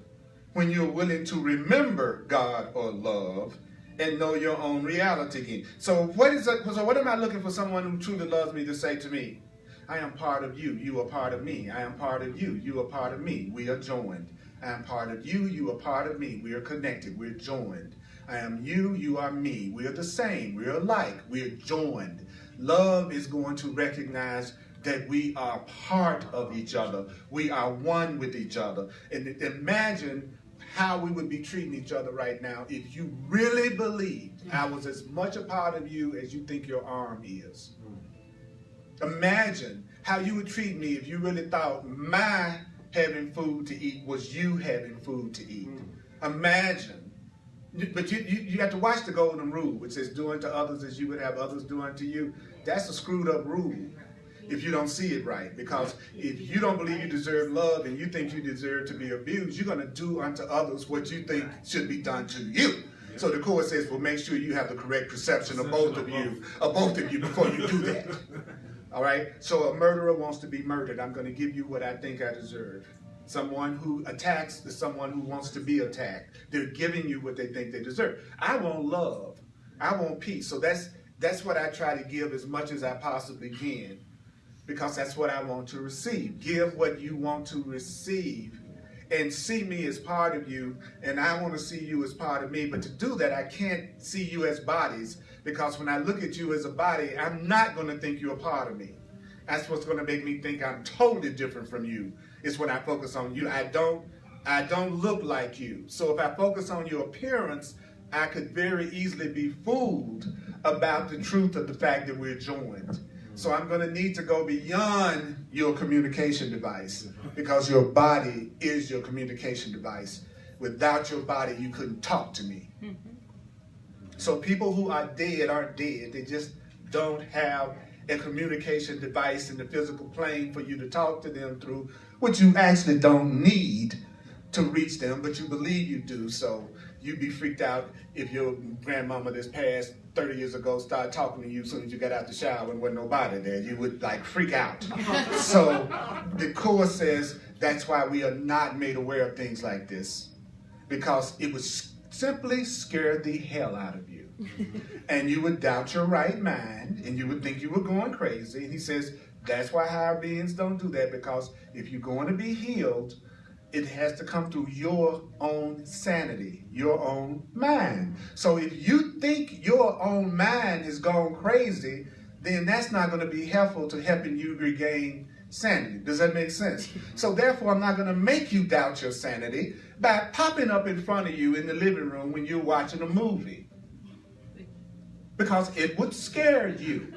when you're willing to remember God or love and know your own reality again. So what am I looking for someone who truly loves me to say to me? I am part of you. You are part of me. I am part of you. You are part of me. We are joined. I am part of you. You are part of me. We are connected. We're joined. I am you, you are me. We are the same. We are alike. We are joined. Love is going to recognize that we are part of each other. We are one with each other. And imagine how we would be treating each other right now if you really believed I was as much a part of you as you think your arm is. Imagine how you would treat me if you really thought my having food to eat was you having food to eat. Imagine. But you have to watch the golden rule, which says, do unto others as you would have others do unto you. That's a screwed up rule if you don't see it right. Because if you don't believe you deserve love and you think you deserve to be abused, you're going to do unto others what you think should be done to you. So the course says, well, make sure you have the correct perception of both of you before you do that. All right? So a murderer wants to be murdered. I'm going to give you what I think I deserve. Someone who attacks is someone who wants to be attacked. They're giving you what they think they deserve. I want love. I want peace. So that's what I try to give as much as I possibly can, because that's what I want to receive. Give what you want to receive and see me as part of you, and I want to see you as part of me. But to do that, I can't see you as bodies, because when I look at you as a body, I'm not going to think you're a part of me. That's what's going to make me think I'm totally different from you. It's when I focus on you. I don't look like you. So if I focus on your appearance, I could very easily be fooled about the truth of the fact that we're joined. So I'm going to need to go beyond your communication device, because your body is your communication device. Without your body, you couldn't talk to me. So people who are dead aren't dead. They just don't have a communication device in the physical plane for you to talk to them through, which you actually don't need to reach them, but you believe you do. So you'd be freaked out if your grandmama that's passed 30 years ago started talking to you as soon as you got out the shower and wasn't nobody there. You would freak out. So the Course says that's why we are not made aware of things like this, because it would simply scare the hell out of you. And you would doubt your right mind, and you would think you were going crazy. And he says that's why higher beings don't do that, because if you're going to be healed, it has to come through your own sanity, your own mind. So if you think your own mind has gone crazy, then that's not going to be helpful to helping you regain sanity. Does that make sense? So therefore, I'm not going to make you doubt your sanity by popping up in front of you in the living room when you're watching a movie. because it would scare you.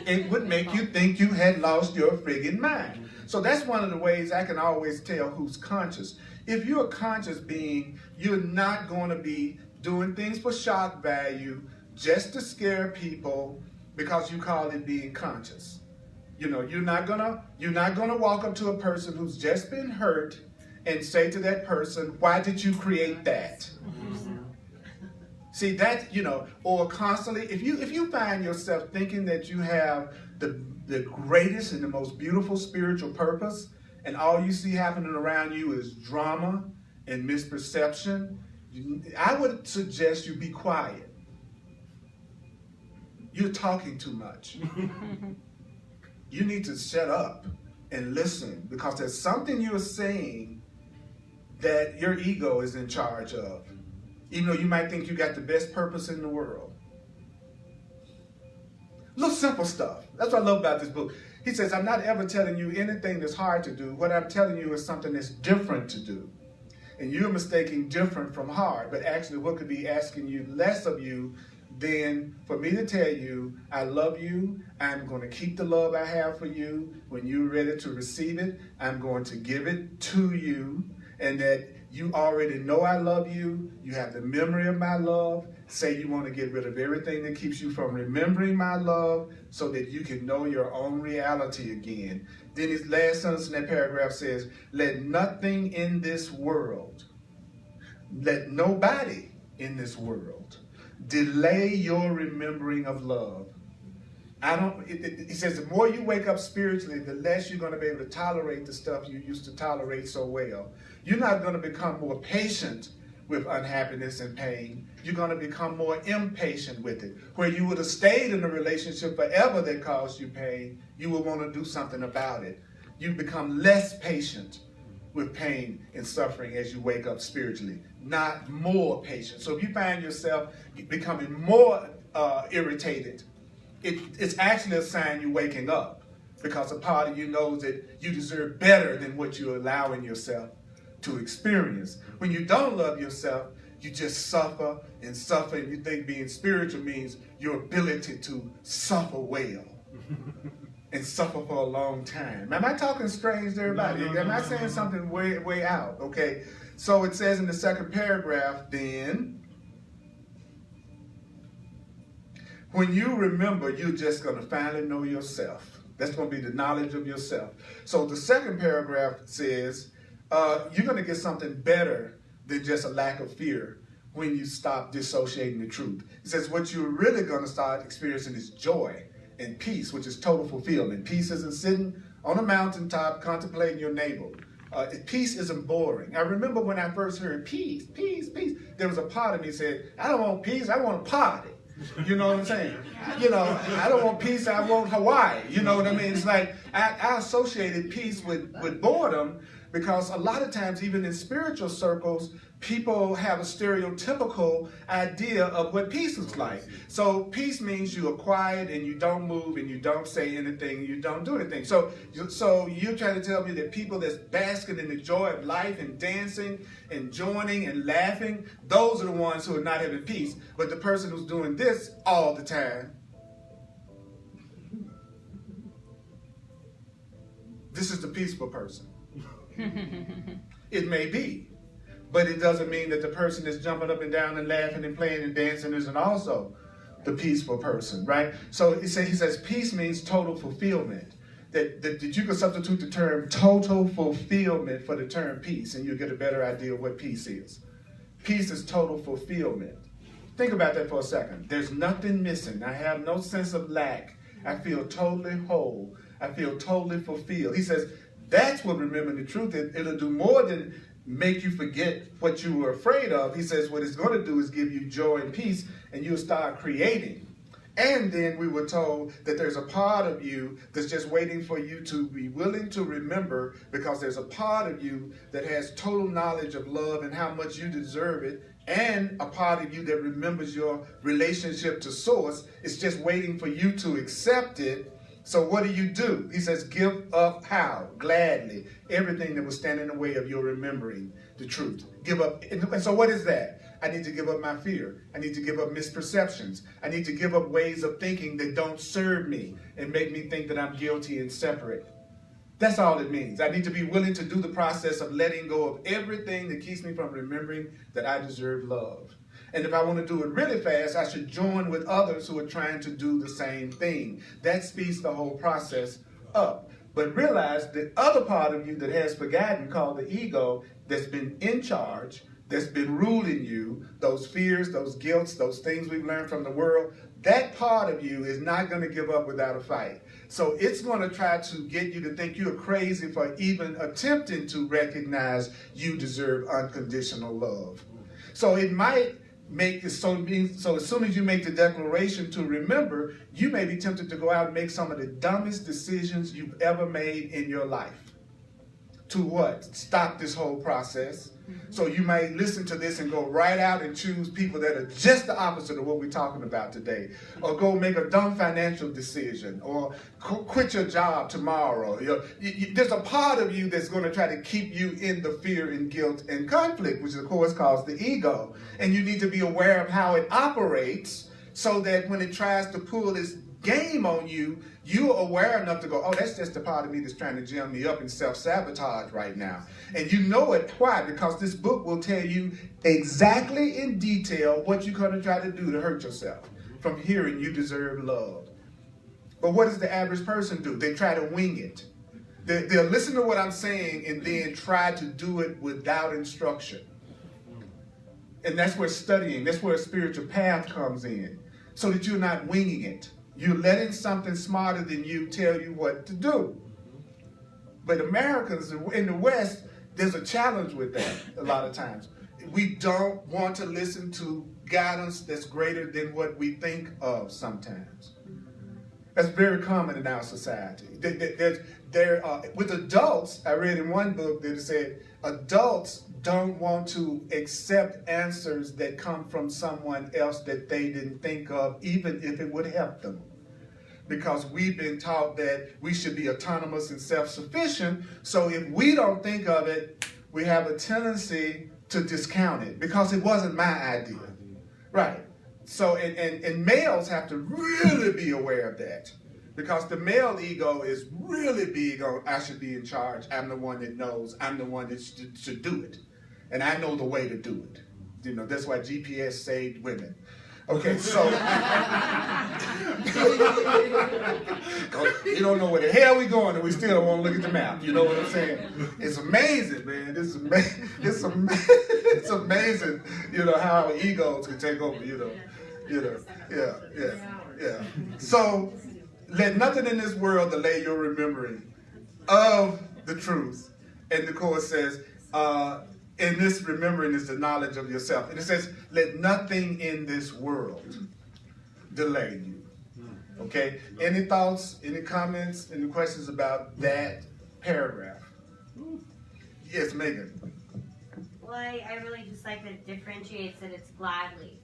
It would make you think you had lost your friggin' mind. So that's one of the ways I can always tell who's conscious. If you're a conscious being, you're not going to be doing things for shock value just to scare people because you call it being conscious. You know, you're not gonna walk up to a person who's just been hurt and say to that person, "Why did you create that?" See that, you know, or constantly, if you find yourself thinking that you have the greatest and the most beautiful spiritual purpose, and all you see happening around you is drama and misperception, I would suggest you be quiet. You're talking too much. You need to shut up and listen, because there's something you're saying that your ego is in charge of. Even though you might think you got the best purpose in the world. Little simple stuff. That's what I love about this book. He says, I'm not ever telling you anything that's hard to do. What I'm telling you is something that's different to do. And you're mistaking different from hard. But actually what could be asking you less of you than for me to tell you, I love you. I'm going to keep the love I have for you. When you're ready to receive it, I'm going to give it to you. And that you already know I love you. You have the memory of my love. Say you want to get rid of everything that keeps you from remembering my love so that you can know your own reality again. Then his last sentence in that paragraph says, let nothing in this world, let nobody in this world delay your remembering of love. He says the more you wake up spiritually, the less you're going to be able to tolerate the stuff you used to tolerate so well. You're not going to become more patient with unhappiness and pain. You're going to become more impatient with it. Where you would have stayed in a relationship forever that caused you pain, you will want to do something about it. You become less patient with pain and suffering as you wake up spiritually, not more patient. So if you find yourself becoming more irritated, it's actually a sign you're waking up, because a part of you knows that you deserve better than what you're allowing yourself to experience. When you don't love yourself, you just suffer, and you think being spiritual means your ability to suffer well and suffer for a long time. Am I talking strange to everybody? Am I saying something way out? Okay, so it says in the second paragraph, then, when you remember, you're just going to finally know yourself. That's going to be the knowledge of yourself. So the second paragraph says, you're going to get something better than just a lack of fear when you stop dissociating the truth. It says what you're really going to start experiencing is joy and peace, which is total fulfillment. Peace isn't sitting on a mountaintop contemplating your navel. Peace isn't boring. I remember when I first heard peace, there was a part of me that said, I don't want peace, I want a party. You know what I'm saying? You know, I don't want peace, I want Hawaii. You know what I mean? It's like I associated peace with boredom, because a lot of times, even in spiritual circles, people have a stereotypical idea of what peace is like. So peace means you are quiet and you don't move and you don't say anything, and you don't do anything. So you're trying to tell me that people that's basking in the joy of life and dancing and joining and laughing, those are the ones who are not having peace. But the person who's doing this all the time, this is the peaceful person. It may be, but it doesn't mean that the person that's jumping up and down and laughing and playing and dancing isn't also the peaceful person, right? So he says peace means total fulfillment. That you can substitute the term total fulfillment for the term peace, and you'll get a better idea of what peace is. Peace is total fulfillment. Think about that for a second. There's nothing missing. I have no sense of lack. I feel totally whole. I feel totally fulfilled. He says, that's what remembering the truth is. It'll do more than make you forget what you were afraid of. He says what it's going to do is give you joy and peace, and you'll start creating. And then we were told that there's a part of you that's just waiting for you to be willing to remember, because there's a part of you that has total knowledge of love and how much you deserve it, and a part of you that remembers your relationship to Source. It's just waiting for you to accept it. So what do? He says, give up how? Gladly. Everything that will stand in the way of your remembering the truth. Give up. And so what is that? I need to give up my fear. I need to give up misperceptions. I need to give up ways of thinking that don't serve me and make me think that I'm guilty and separate. That's all it means. I need to be willing to do the process of letting go of everything that keeps me from remembering that I deserve love. And if I want to do it really fast, I should join with others who are trying to do the same thing. That speeds the whole process up. But realize the other part of you that has forgotten, called the ego, that's been in charge, that's been ruling you, those fears, those guilts, those things we've learned from the world, that part of you is not going to give up without a fight. So it's going to try to get you to think you're crazy for even attempting to recognize you deserve unconditional love. So it might make it so as soon as you make the declaration to remember, you may be tempted to go out and make some of the dumbest decisions you've ever made in your life. To what? Stop this whole process. So you might listen to this and go right out and choose people that are just the opposite of what we're talking about today. Or go make a dumb financial decision. Or quit your job tomorrow. There's a part of you that's going to try to keep you in the fear and guilt and conflict, which of course calls the ego. And you need to be aware of how it operates so that when it tries to pull its game on you, you're aware enough to go, oh, that's just the part of me that's trying to jam me up and self-sabotage right now. And you know it. Why? Because this book will tell you exactly in detail what you're going to try to do to hurt yourself from hearing you deserve love. But what does the average person do? They try to wing it. They'll listen to what I'm saying and then try to do it without instruction. And that's where studying, that's where a spiritual path comes in, so that you're not winging it. You're letting something smarter than you tell you what to do. But Americans in the West, there's a challenge with that a lot of times. We don't want to listen to guidance that's greater than what we think of sometimes. That's very common in our society. With adults, I read in one book that it said, adults don't want to accept answers that come from someone else that they didn't think of, even if it would help them. Because we've been taught that we should be autonomous and self-sufficient, so if we don't think of it, we have a tendency to discount it because it wasn't my idea. Right. So, and males have to really be aware of that. Because the male ego is really big on, I should be in charge, I'm the one that knows, I'm the one that should do it. And I know the way to do it. You know, that's why GPS saved women. Okay, so you don't know where the hell we going and we still don't want to look at the map. You know what I'm saying? It's amazing, man. It's amazing, you know, how our egos can take over, you know. Yeah. So let nothing in this world delay your remembering of the truth. And the Course says, in this remembering is the knowledge of yourself. And it says, let nothing in this world delay you. Okay? Any thoughts, any comments, any questions about that paragraph? Yes, Megan. Well, I really just like that it differentiates that it's gladly.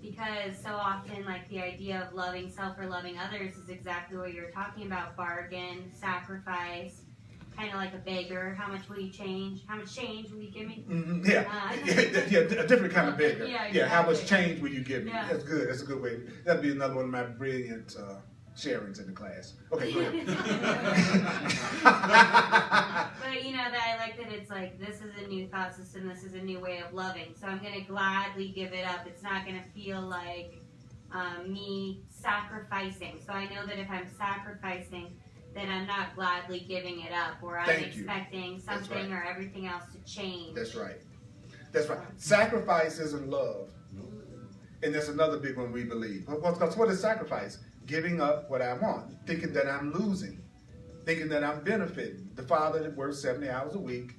Because so often, like, the idea of loving self or loving others is exactly what you're talking about. Bargain, sacrifice, kind of like a beggar. How much will you change? How much change will you give me? Mm-hmm. Yeah, a different kind of beggar. Yeah, exactly. How much change will you give me? Yeah. That's good. That's a good way. That'd be another one of my brilliant sharings in the class. Okay, go ahead. But you know, that I like that it's like, this is a new thought system, this is a new way of loving. So I'm going to gladly give it up. It's not going to feel like me sacrificing. So I know that if I'm sacrificing, then I'm not gladly giving it up, or I'm expecting something or everything else to change. That's right. That's right. Sacrifice isn't love. And that's another big one we believe. Because what is sacrifice? Giving up what I want, thinking that I'm losing, thinking that I'm benefiting. The father that works 70 hours a week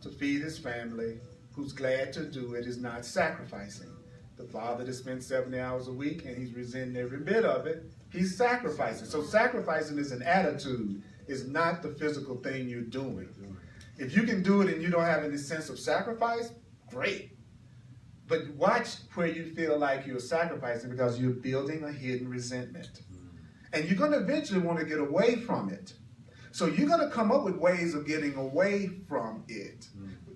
to feed his family, who's glad to do it, is not sacrificing. The father that spends 70 hours a week and he's resenting every bit of it, he's sacrificing. So sacrificing is an attitude, it's not the physical thing you're doing. If you can do it and you don't have any sense of sacrifice, great. But watch where you feel like you're sacrificing, because you're building a hidden resentment. And you're going to eventually want to get away from it. So you're going to come up with ways of getting away from it.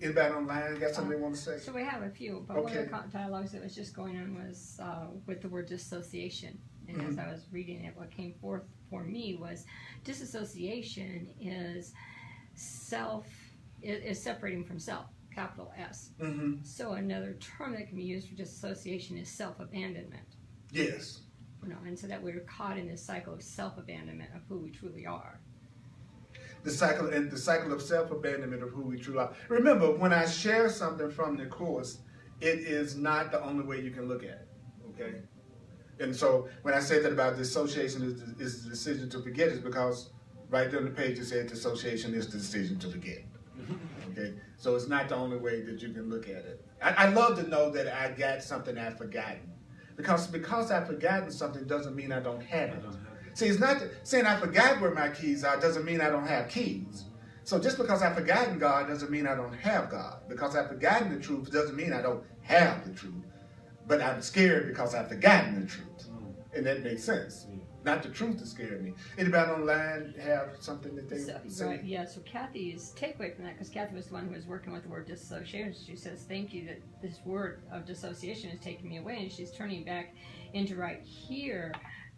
Anybody online got something they want to say? So we have a few, but one Okay. of the dialogues that was just going on was with the word dissociation. And as I was reading it, what came forth for me was disassociation is is separating from self, capital S. Mm-hmm. So another term that can be used for disassociation is self-abandonment. Yes. You know, and so that we're caught in this cycle of self-abandonment of who we truly are. The cycle of self-abandonment of who we truly are. Remember, when I share something from the course, it is not the only way you can look at it. Okay? And so when I said that about dissociation is the decision to forget, is because right there on the page it said dissociation is the decision to forget. Okay? So it's not the only way that you can look at it. I love to know that I got something I've forgotten. Because I've forgotten something doesn't mean I don't have it. See, it's not saying I forgot where my keys are doesn't mean I don't have keys. So just because I've forgotten God doesn't mean I don't have God. Because I've forgotten the truth doesn't mean I don't have the truth. But I'm scared because I've forgotten the truth. And that makes sense. Not the truth to scare me. Anybody online have something that they say? Right, yeah, so Kathy's takeaway from that, because Kathy was the one who was working with the word dissociation, she says, thank you that this word of dissociation is taking me away, and she's turning back into right here,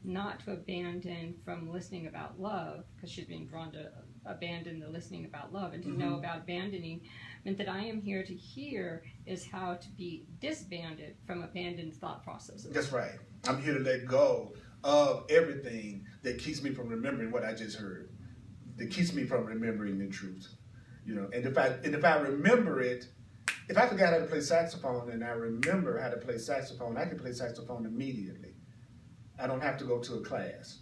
not to abandon from listening about love, because she's being drawn to abandon the listening about love, and to know about abandoning meant that I am here to hear is how to be disbanded from abandoned thought processes. That's right. I'm here to let go of everything that keeps me from remembering what I just heard, that keeps me from remembering the truth. You know, and if I remember it, if I forgot how to play saxophone and I remember how to play saxophone, I can play saxophone immediately. I don't have to go to a class,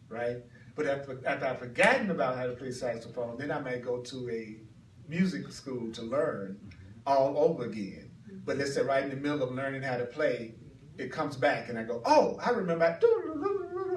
right? But after I've forgotten about how to play saxophone, then I might go to a music school to learn all over again. But let's say right in the middle of learning how to play, it comes back and I go, oh, I remember.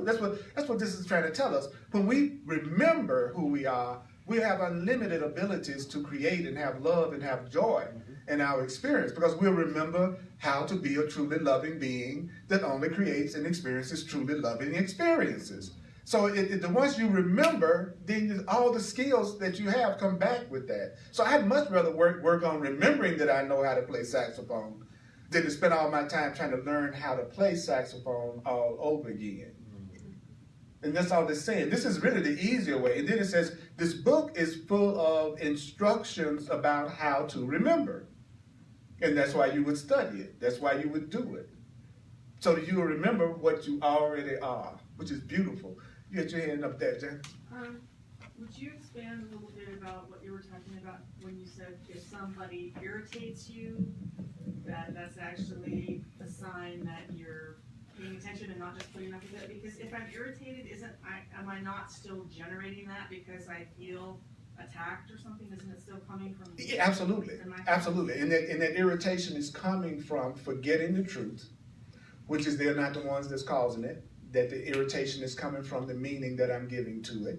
That's what this is trying to tell us. When we remember who we are, we have unlimited abilities to create and have love and have joy in our experience, because we'll remember how to be a truly loving being that only creates and experiences truly loving experiences. So once you remember, then all the skills that you have come back with that. So I'd much rather work on remembering that I know how to play saxophone than to spend all my time trying to learn how to play saxophone all over again. And that's all it's saying. This is really the easier way. And then it says, this book is full of instructions about how to remember. And that's why you would study it. That's why you would do it. So that you will remember what you already are, which is beautiful. You get your hand up there, Jen. Would you expand a little bit about what you were talking about when you said if somebody irritates you, that's actually a sign that you're paying attention and not just putting up with it? Because if I'm irritated, am I not still generating that because I feel attacked or something? Isn't it still coming from me? Yeah, absolutely. Absolutely. And that irritation is coming from forgetting the truth, which is they're not the ones that's causing it. That the irritation is coming from the meaning that I'm giving to it.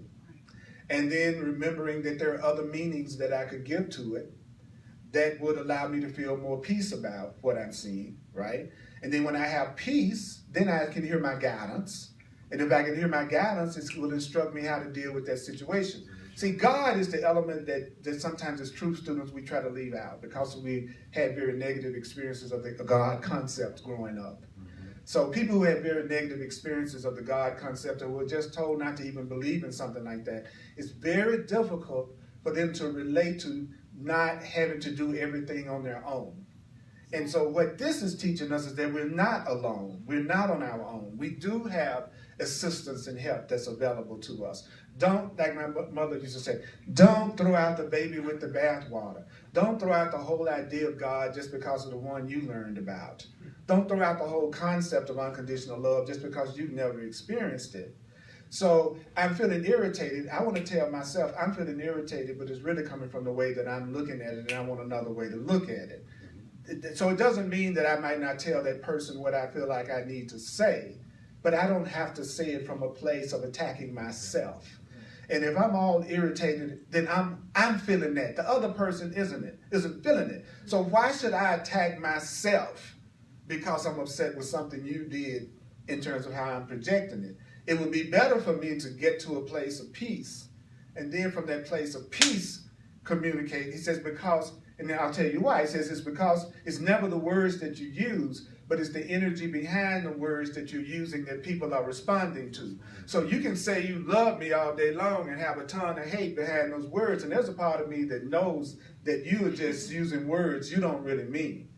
And then remembering that there are other meanings that I could give to it that would allow me to feel more peace about what I'm seeing, right? And then when I have peace, then I can hear my guidance. And if I can hear my guidance, it will instruct me how to deal with that situation. See, God is the element that sometimes as truth students we try to leave out because we had very negative experiences of the God concept growing up. So people who have very negative experiences of the God concept and were just told not to even believe in something like that, it's very difficult for them to relate to not having to do everything on their own. And so what this is teaching us is that we're not alone. We're not on our own. We do have assistance and help that's available to us. Don't, like my mother used to say, don't throw out the baby with the bathwater. Don't throw out the whole idea of God just because of the one you learned about. Don't throw out the whole concept of unconditional love just because you've never experienced it. So I'm feeling irritated. I want to tell myself I'm feeling irritated, but it's really coming from the way that I'm looking at it, and I want another way to look at it. So it doesn't mean that I might not tell that person what I feel like I need to say, but I don't have to say it from a place of attacking myself. And if I'm all irritated, then I'm feeling that. The other person isn't feeling it. So why should I attack myself because I'm upset with something you did in terms of how I'm projecting it? It would be better for me to get to a place of peace. And then from that place of peace, communicate. He says, because And then I'll tell you why. It says it's because it's never the words that you use, but it's the energy behind the words that you're using that people are responding to. So you can say you love me all day long and have a ton of hate behind those words, and there's a part of me that knows that you are just using words you don't really mean.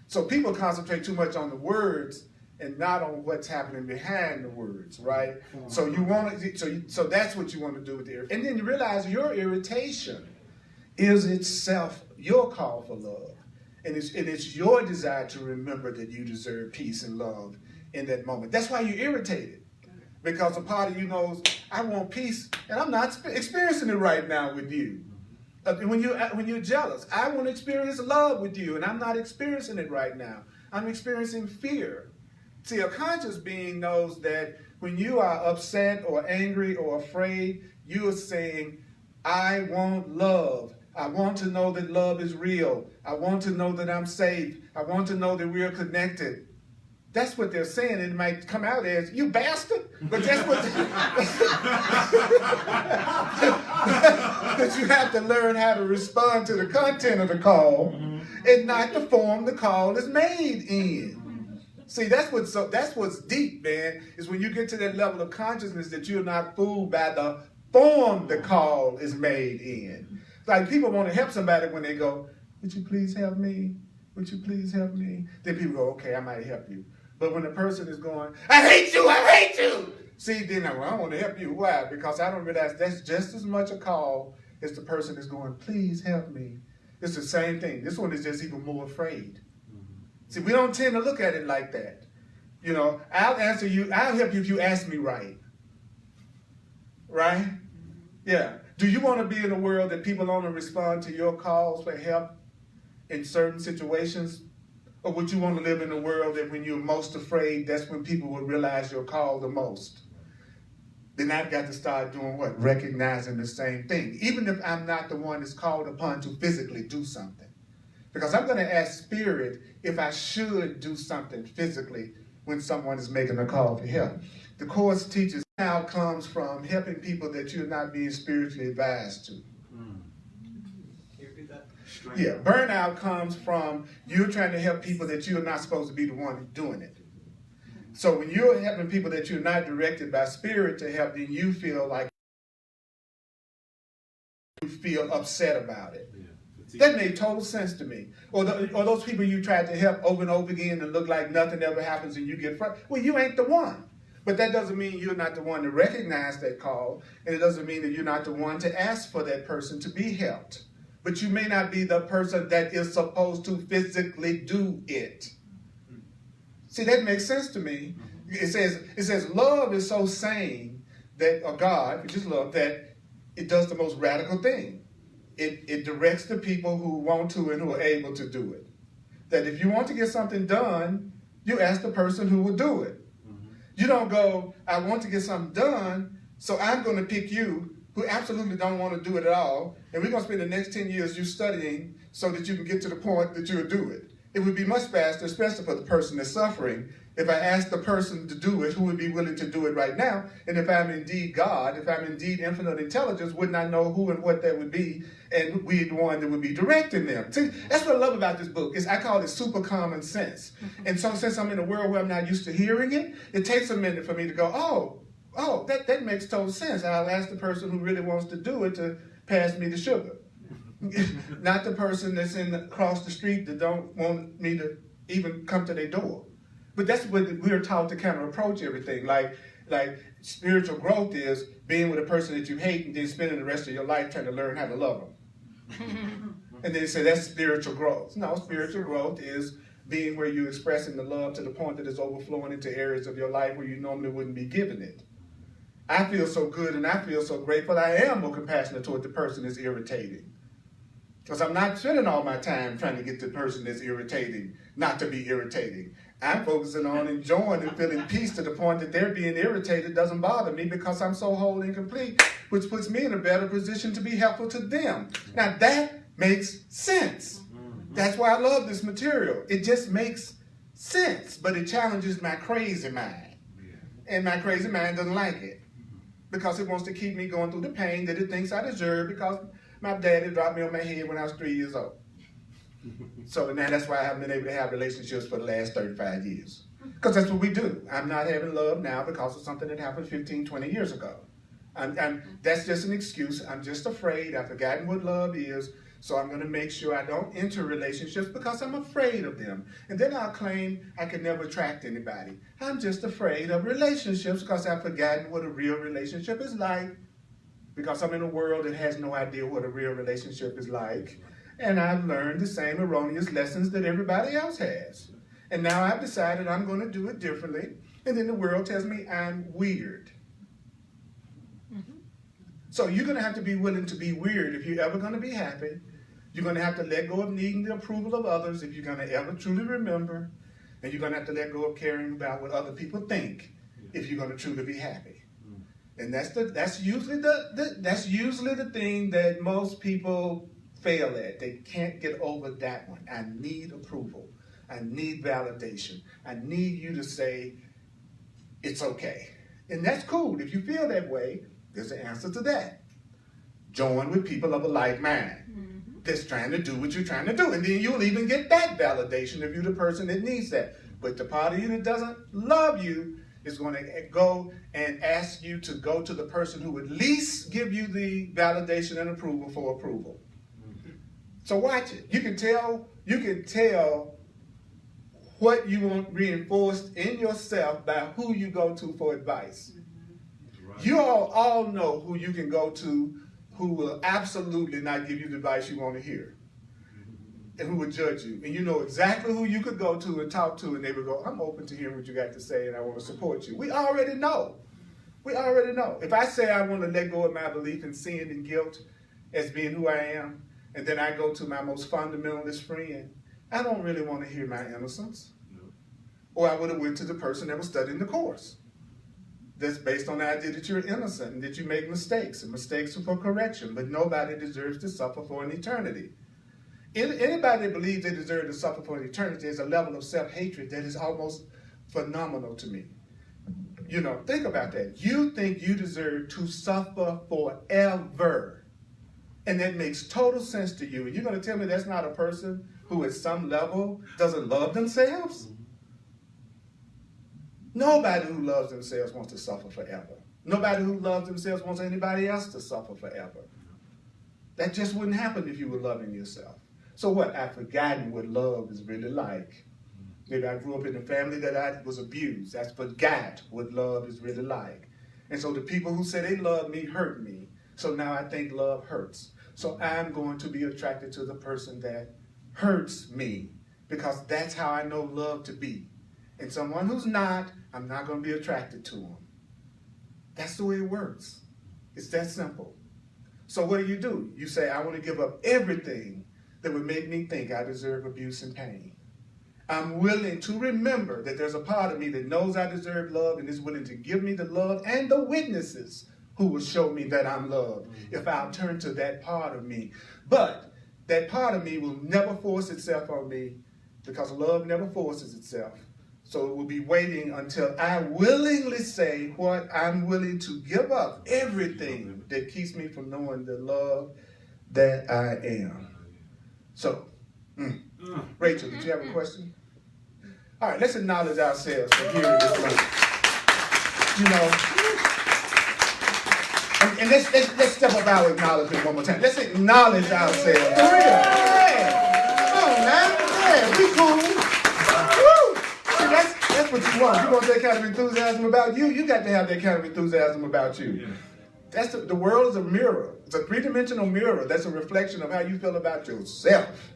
So people concentrate too much on the words and not on what's happening behind the words, right? So you want to, so that's what you want to do with the irritation. And then you realize your irritation is itself your call for love. And it's your desire to remember that you deserve peace and love in that moment. That's why you're irritated. Because a part of you knows, I want peace, and I'm not experiencing it right now with you. When you're jealous, I want to experience love with you, and I'm not experiencing it right now. I'm experiencing fear. See, a conscious being knows that when you are upset or angry or afraid, you are saying, I want love. I want to know that love is real. I want to know that I'm safe. I want to know that we are connected. That's what they're saying. It might come out as, you bastard. But that's what... But you have to learn how to respond to the content of the call and not the form the call is made in. See, that's what's deep, man, is when you get to that level of consciousness that you're not fooled by the form the call is made in. Like people want to help somebody when they go, would you please help me? Would you please help me? Then people go, okay, I might help you. But when the person is going, I hate you, I hate you. See, then I want to help you. Why? Because I don't realize that's just as much a call as the person is going, please help me. It's the same thing. This one is just even more afraid. See, we don't tend to look at it like that. You know, I'll answer you, I'll help you if you ask me right. Right? Yeah. Do you want to be in a world that people only respond to your calls for help in certain situations? Or would you want to live in a world that when you're most afraid, that's when people will realize your call the most? Then I've got to start doing what? Recognizing the same thing. Even if I'm not the one that's called upon to physically do something. Because I'm going to ask Spirit if I should do something physically when someone is making a call for help. The Course teaches how comes from helping people that you're not being spiritually advised to. Yeah, burnout comes from you trying to help people that you're not supposed to be the one doing it. So when you're helping people that you're not directed by Spirit to help, then you feel like you feel upset about it. That made total sense to me. Or those people you tried to help over and over again and look like nothing ever happens and you get frustrated. Well, you ain't the one. But that doesn't mean you're not the one to recognize that call, and it doesn't mean that you're not the one to ask for that person to be helped. But you may not be the person that is supposed to physically do it. See, that makes sense to me. It says love is so sane that, or God, which is love, that it does the most radical thing. It directs the people who want to and who are able to do it. That if you want to get something done, you ask the person who will do it. You don't go, I want to get something done, so I'm going to pick you who absolutely don't want to do it at all, and we're going to spend the next 10 years you studying so that you can get to the point that you'll do it. It would be much faster, especially for the person that's suffering, if I asked the person to do it who would be willing to do it right now, and if I'm indeed God, if I'm indeed infinite intelligence, wouldn't I know who and what that would be, and we're the one that would be directing them. See, that's what I love about this book, is I call it super common sense. And so since I'm in a world where I'm not used to hearing it, it takes a minute for me to go, oh, that makes total sense. I'll ask the person who really wants to do it to pass me the sugar. Not the person that's across the street that don't want me to even come to their door. But that's what we're taught to kind of approach everything. Like spiritual growth is being with a person that you hate and then spending the rest of your life trying to learn how to love them. And then say that's spiritual growth. No, spiritual growth is being where you're expressing the love to the point that it's overflowing into areas of your life where you normally wouldn't be giving it. I feel so good and I feel so grateful. I am more compassionate toward the person that's irritating. Because I'm not spending all my time trying to get the person that's irritating not to be irritating. I'm focusing on enjoying and feeling peace to the point that they're being irritated doesn't bother me because I'm so whole and complete, which puts me in a better position to be helpful to them. Now that makes sense. That's why I love this material. It just makes sense, but it challenges my crazy mind. And my crazy mind doesn't like it because it wants to keep me going through the pain that it thinks I deserve because my daddy dropped me on my head when I was 3 years old. So now that's why I haven't been able to have relationships for the last 35 years. Because that's what we do. I'm not having love now because of something that happened 15, 20 years ago. That's just an excuse. I'm just afraid. I've forgotten what love is. So I'm going to make sure I don't enter relationships because I'm afraid of them. And then I'll claim I can never attract anybody. I'm just afraid of relationships because I've forgotten what a real relationship is like. Because I'm in a world that has no idea what a real relationship is like. And I've learned the same erroneous lessons that everybody else has. And now I've decided I'm going to do it differently. And then the world tells me I'm weird. So you're going to have to be willing to be weird if you're ever going to be happy. You're going to have to let go of needing the approval of others if you're going to ever truly remember. And you're going to have to let go of caring about what other people think if you're going to truly be happy. And that's usually the thing that most people fail at. They can't get over that one. I need approval. I need validation. I need you to say it's okay. And that's cool. If you feel that way, there's an answer to that. Join with people of a like mind that's trying to do what you're trying to do. And then you'll even get that validation if you're the person that needs that. But the part of you that doesn't love you is going to go and ask you to go to the person who at least give you the validation and approval for approval. So watch it. You can tell what you want reinforced in yourself by who you go to for advice. You all know who you can go to who will absolutely not give you the advice you want to hear and who will judge you. And you know exactly who you could go to and talk to and they will go, I'm open to hearing what you got to say and I want to support you. We already know. We already know. If I say I want to let go of my belief in sin and guilt as being who I am, and then I go to my most fundamentalist friend, I don't really want to hear my innocence. Or I would have went to the person that was studying the course. That's based on the idea that you're innocent and that you make mistakes, and mistakes are for correction, but nobody deserves to suffer for an eternity. Anybody that believes they deserve to suffer for an eternity is a level of self-hatred that is almost phenomenal to me. You know, think about that. You think you deserve to suffer forever. And that makes total sense to you. And you're going to tell me that's not a person who at some level doesn't love themselves? Nobody who loves themselves wants to suffer forever. Nobody who loves themselves wants anybody else to suffer forever. That just wouldn't happen if you were loving yourself. So what? I've forgotten what love is really like. Maybe I grew up in a family that I was abused. I forgot what love is really like. And so the people who say they love me hurt me. So now I think love hurts. So I'm going to be attracted to the person that hurts me because that's how I know love to be. And someone who's not, I'm not going to be attracted to them. That's the way it works. It's that simple. So what do? You say, I want to give up everything that would make me think I deserve abuse and pain. I'm willing to remember that there's a part of me that knows I deserve love and is willing to give me the love and the witnesses who will show me that I'm loved if I'll turn to that part of me. But that part of me will never force itself on me because love never forces itself. So it will be waiting until I willingly say what I'm willing to give up, everything that keeps me from knowing the love that I am. So, Rachel, did you have a question? All right, let's acknowledge ourselves for hearing this moment. You know, and let's step up our acknowledgement one more time. Let's acknowledge ourselves. For real. Yeah. Come on, man. Yeah, we cool. Woo. See, that's what you want. You want that kind of enthusiasm about you, you got to have that kind of enthusiasm about you. Yeah. That's the world is a mirror. It's a three-dimensional mirror. That's a reflection of how you feel about yourself.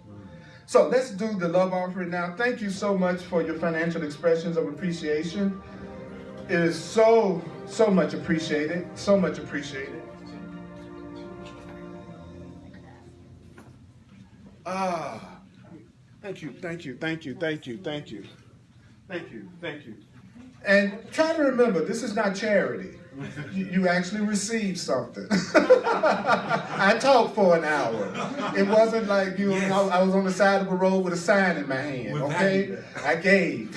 So let's do the love offering now. Thank you so much for your financial expressions of appreciation. It is so much appreciated. So much appreciated. Thank you. And try to remember, this is not charity. You actually received something. I talked for an hour. It wasn't like I was on the side of a road with a sign in my hand, okay? I gave.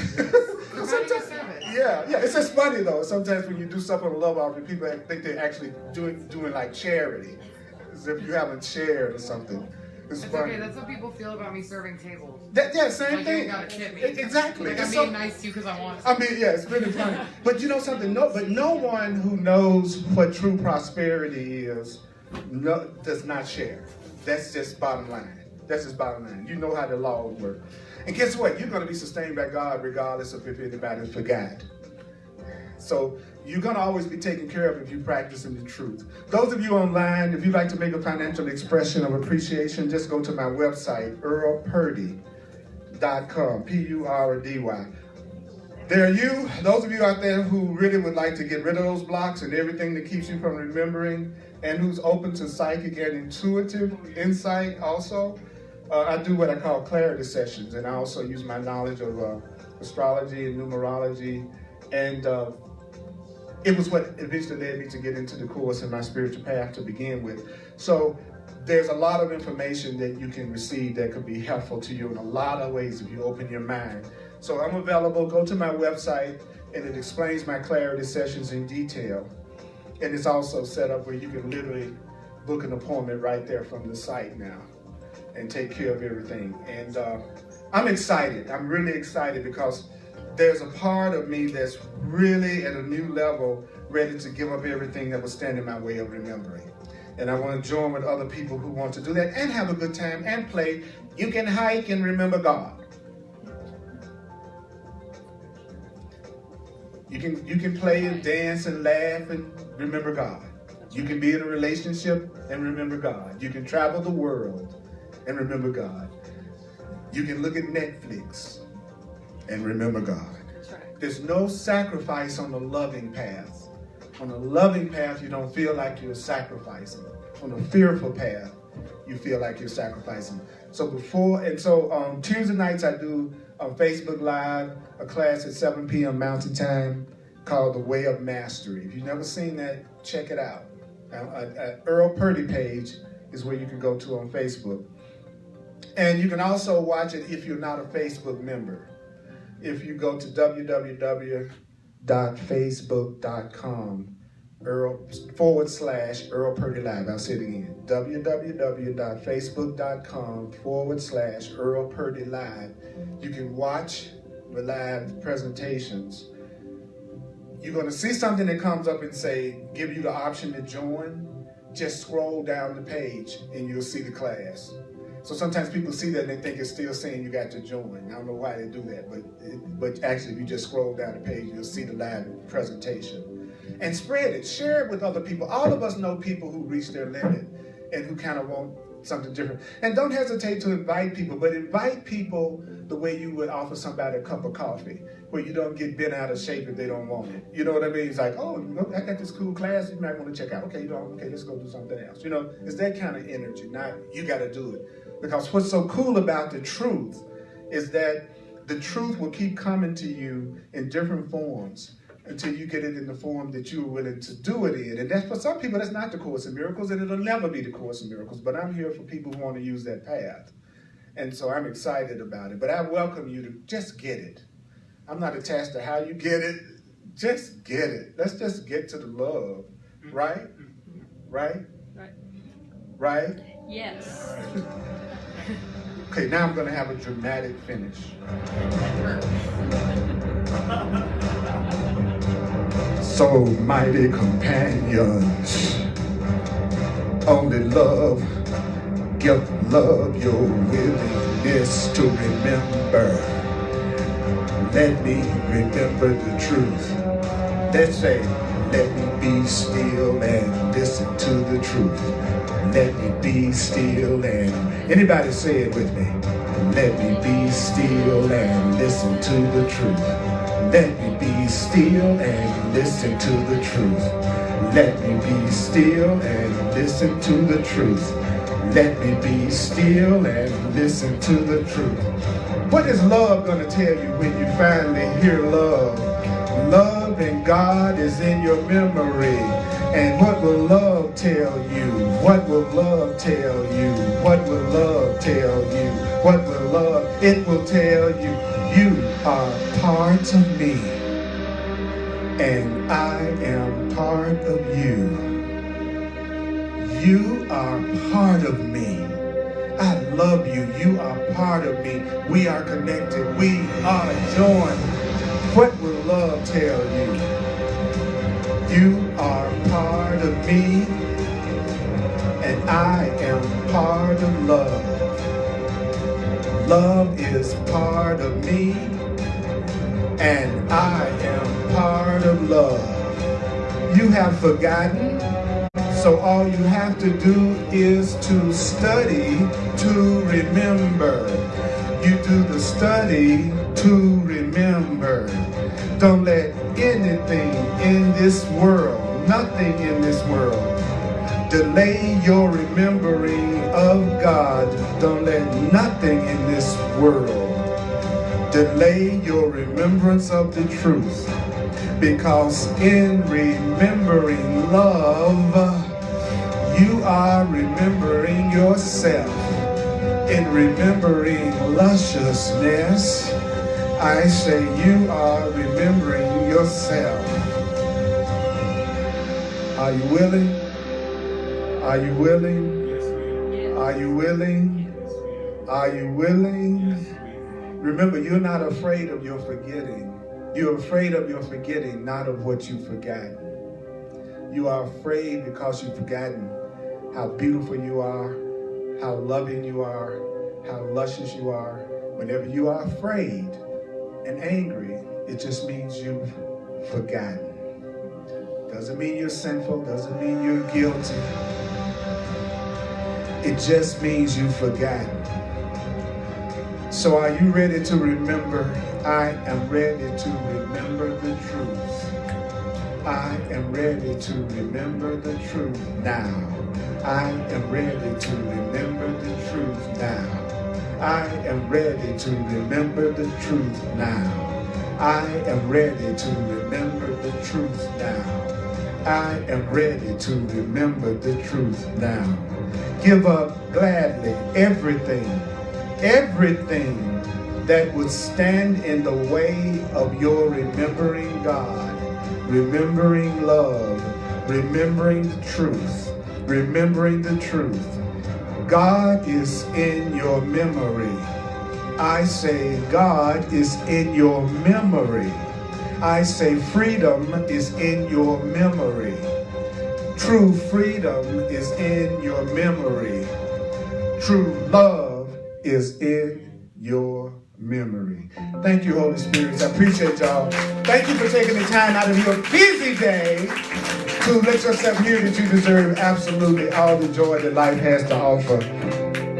Yeah, it's just funny though. Sometimes when you do stuff on a love offering, people think they're actually doing like charity, as if you haven't shared or something. It's It's funny. okay. That's what people feel about me serving tables. Yeah, same Like, thing. you gotta tip me. Exactly. Like, I'm It's being so- nice to you because I want to. I mean, yeah, it's really funny. But you know something? No one who knows what true prosperity is does not share. That's just bottom line. That's just bottom line. You know how the laws work. And guess what? You're going to be sustained by God regardless of if anybody forgot. So you're going to always be taken care of if you practice in the truth. Those of you online, if you'd like to make a financial expression of appreciation, just go to my website, earlpurdy.com, P-U-R-D-Y. There are those of you out there who really would like to get rid of those blocks and everything that keeps you from remembering, and who's open to psychic and intuitive insight also. I do what I call clarity sessions, and I also use my knowledge of astrology and numerology, and it was what eventually led me to get into the course in my spiritual path to begin with. So there's a lot of information that you can receive that could be helpful to you in a lot of ways if you open your mind. So I'm available. Go to my website, and it explains my clarity sessions in detail. And it's also set up where you can literally book an appointment right there from the site now and take care of everything. And I'm excited. I'm really excited because there's a part of me that's really at a new level, ready to give up everything that was standing in my way of remembering. And I want to join with other people who want to do that and have a good time and play. You can hike and remember God. You can play and dance and laugh and remember God. You can be in a relationship and remember God. You can travel the world and remember God. You can look at Netflix and remember God. That's right. There's no sacrifice on the loving path. On the loving path, you don't feel like you're sacrificing. On the fearful path, you feel like you're sacrificing. So Tuesday nights I do on Facebook Live a class at 7 p.m. Mountain Time called The Way of Mastery. If you've never seen that, check it out. Earl Purdy page is where you can go to on Facebook. And you can also watch it if you're not a Facebook member. If you go to www.facebook.com /Earl Purdy Live. I'll say it again. www.facebook.com/Earl Purdy Live. You can watch the live presentations. You're going to see something that comes up and give you the option to join. Just scroll down the page and you'll see the class. So sometimes people see that and they think it's still saying you got to join. I don't know why they do that, but actually if you just scroll down the page, you'll see the live presentation. And spread it, share it with other people. All of us know people who reach their limit and who kind of want something different. And don't hesitate to invite people, but invite people the way you would offer somebody a cup of coffee, where you don't get bent out of shape if they don't want it. You know what I mean? It's like, oh, I got this cool class you might want to check out. Okay, okay, let's go do something else. You know, it's that kind of energy, not you got to do it. Because what's so cool about the truth is that the truth will keep coming to you in different forms until you get it in the form that you are willing to do it in. And that's for some people, that's not the Course in Miracles, and it'll never be the Course in Miracles. But I'm here for people who want to use that path. And so I'm excited about it. But I welcome you to just get it. I'm not attached to how you get it. Just get it. Let's just get to the love. Right? Right? Right. Right? Yes. Okay, now I'm going to have a dramatic finish. So mighty companions, only love, give love your willingness to remember. Let me remember the truth. Let's say, let me be still and listen to the truth. Let me be still and, anybody say it with me. Let me be still and listen to the truth. Let me be still and listen to the truth. Let me be still and listen to the truth. Let me be still and listen to the truth. What is love going to tell you when you finally hear love? Love and God is in your memory. And what will love tell you? What will love tell you? What will love tell you? What will love? It will tell you, you are part of me. And I am part of you. You are part of me. I love you. You are part of me. We are connected. We are joined. What will love tell you? You are part of me, and I am part of love. Love is part of me, and I am part of love. You have forgotten, so all you have to do is to study to remember. You do the study to remember. Don't let anything in this world, nothing in this world, delay your remembering of God. Don't let nothing in this world delay your remembrance of the truth. Because in remembering love, you are remembering yourself. In remembering lusciousness, I say you are remembering yourself. Are you willing? Are you willing? Yes, ma'am. Are you willing? Yes, ma'am. Are you willing? Yes, ma'am. Remember, you're not afraid of your forgetting. You're afraid of your forgetting, not of what you've forgotten. You are afraid because you've forgotten how beautiful you are, how loving you are, how luscious you are. Whenever you are afraid and angry, it just means you've forgotten. Doesn't mean you're sinful, doesn't mean you're guilty. It just means you've forgotten. So are you ready to remember? I am ready to remember the truth. I am ready to remember the truth now. I am ready to remember the truth now. I am ready to remember the truth now. I am ready to remember the truth now. I am ready to remember the truth now. Give up gladly everything that would stand in the way of your remembering God, remembering love, remembering the truth, remembering the truth. God is in your memory. I say God is in your memory. I say freedom is in your memory. True freedom is in your memory. True love is in your memory. Thank you, Holy Spirit. I appreciate y'all. Thank you for taking the time out of your busy day to let yourself hear that you deserve absolutely all the joy that life has to offer.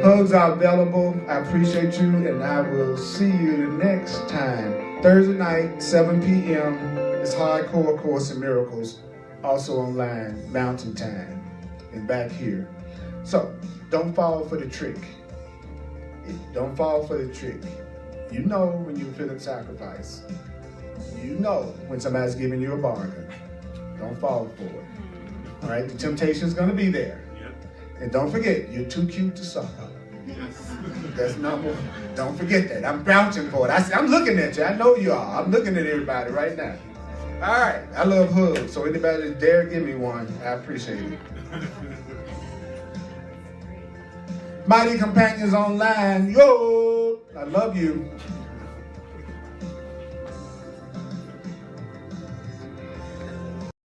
Hugs are available. I appreciate you, and I will see you the next time. Thursday night, 7 p.m. It's Hardcore Course in Miracles, also online, Mountain Time, and back here. So, don't fall for the trick. Don't fall for the trick. You know when you're feeling sacrifice. You know when somebody's giving you a bargain. Don't fall for it. All right, the temptation's gonna be there. Yep. And don't forget, you're too cute to suck up. Yes. That's number one. Don't forget that. I'm vouching for it. I'm looking at you. I know you are. I'm looking at everybody right now. All right. I love hugs. So anybody that dare give me one, I appreciate it. Mighty Companions Online. Yo! I love you.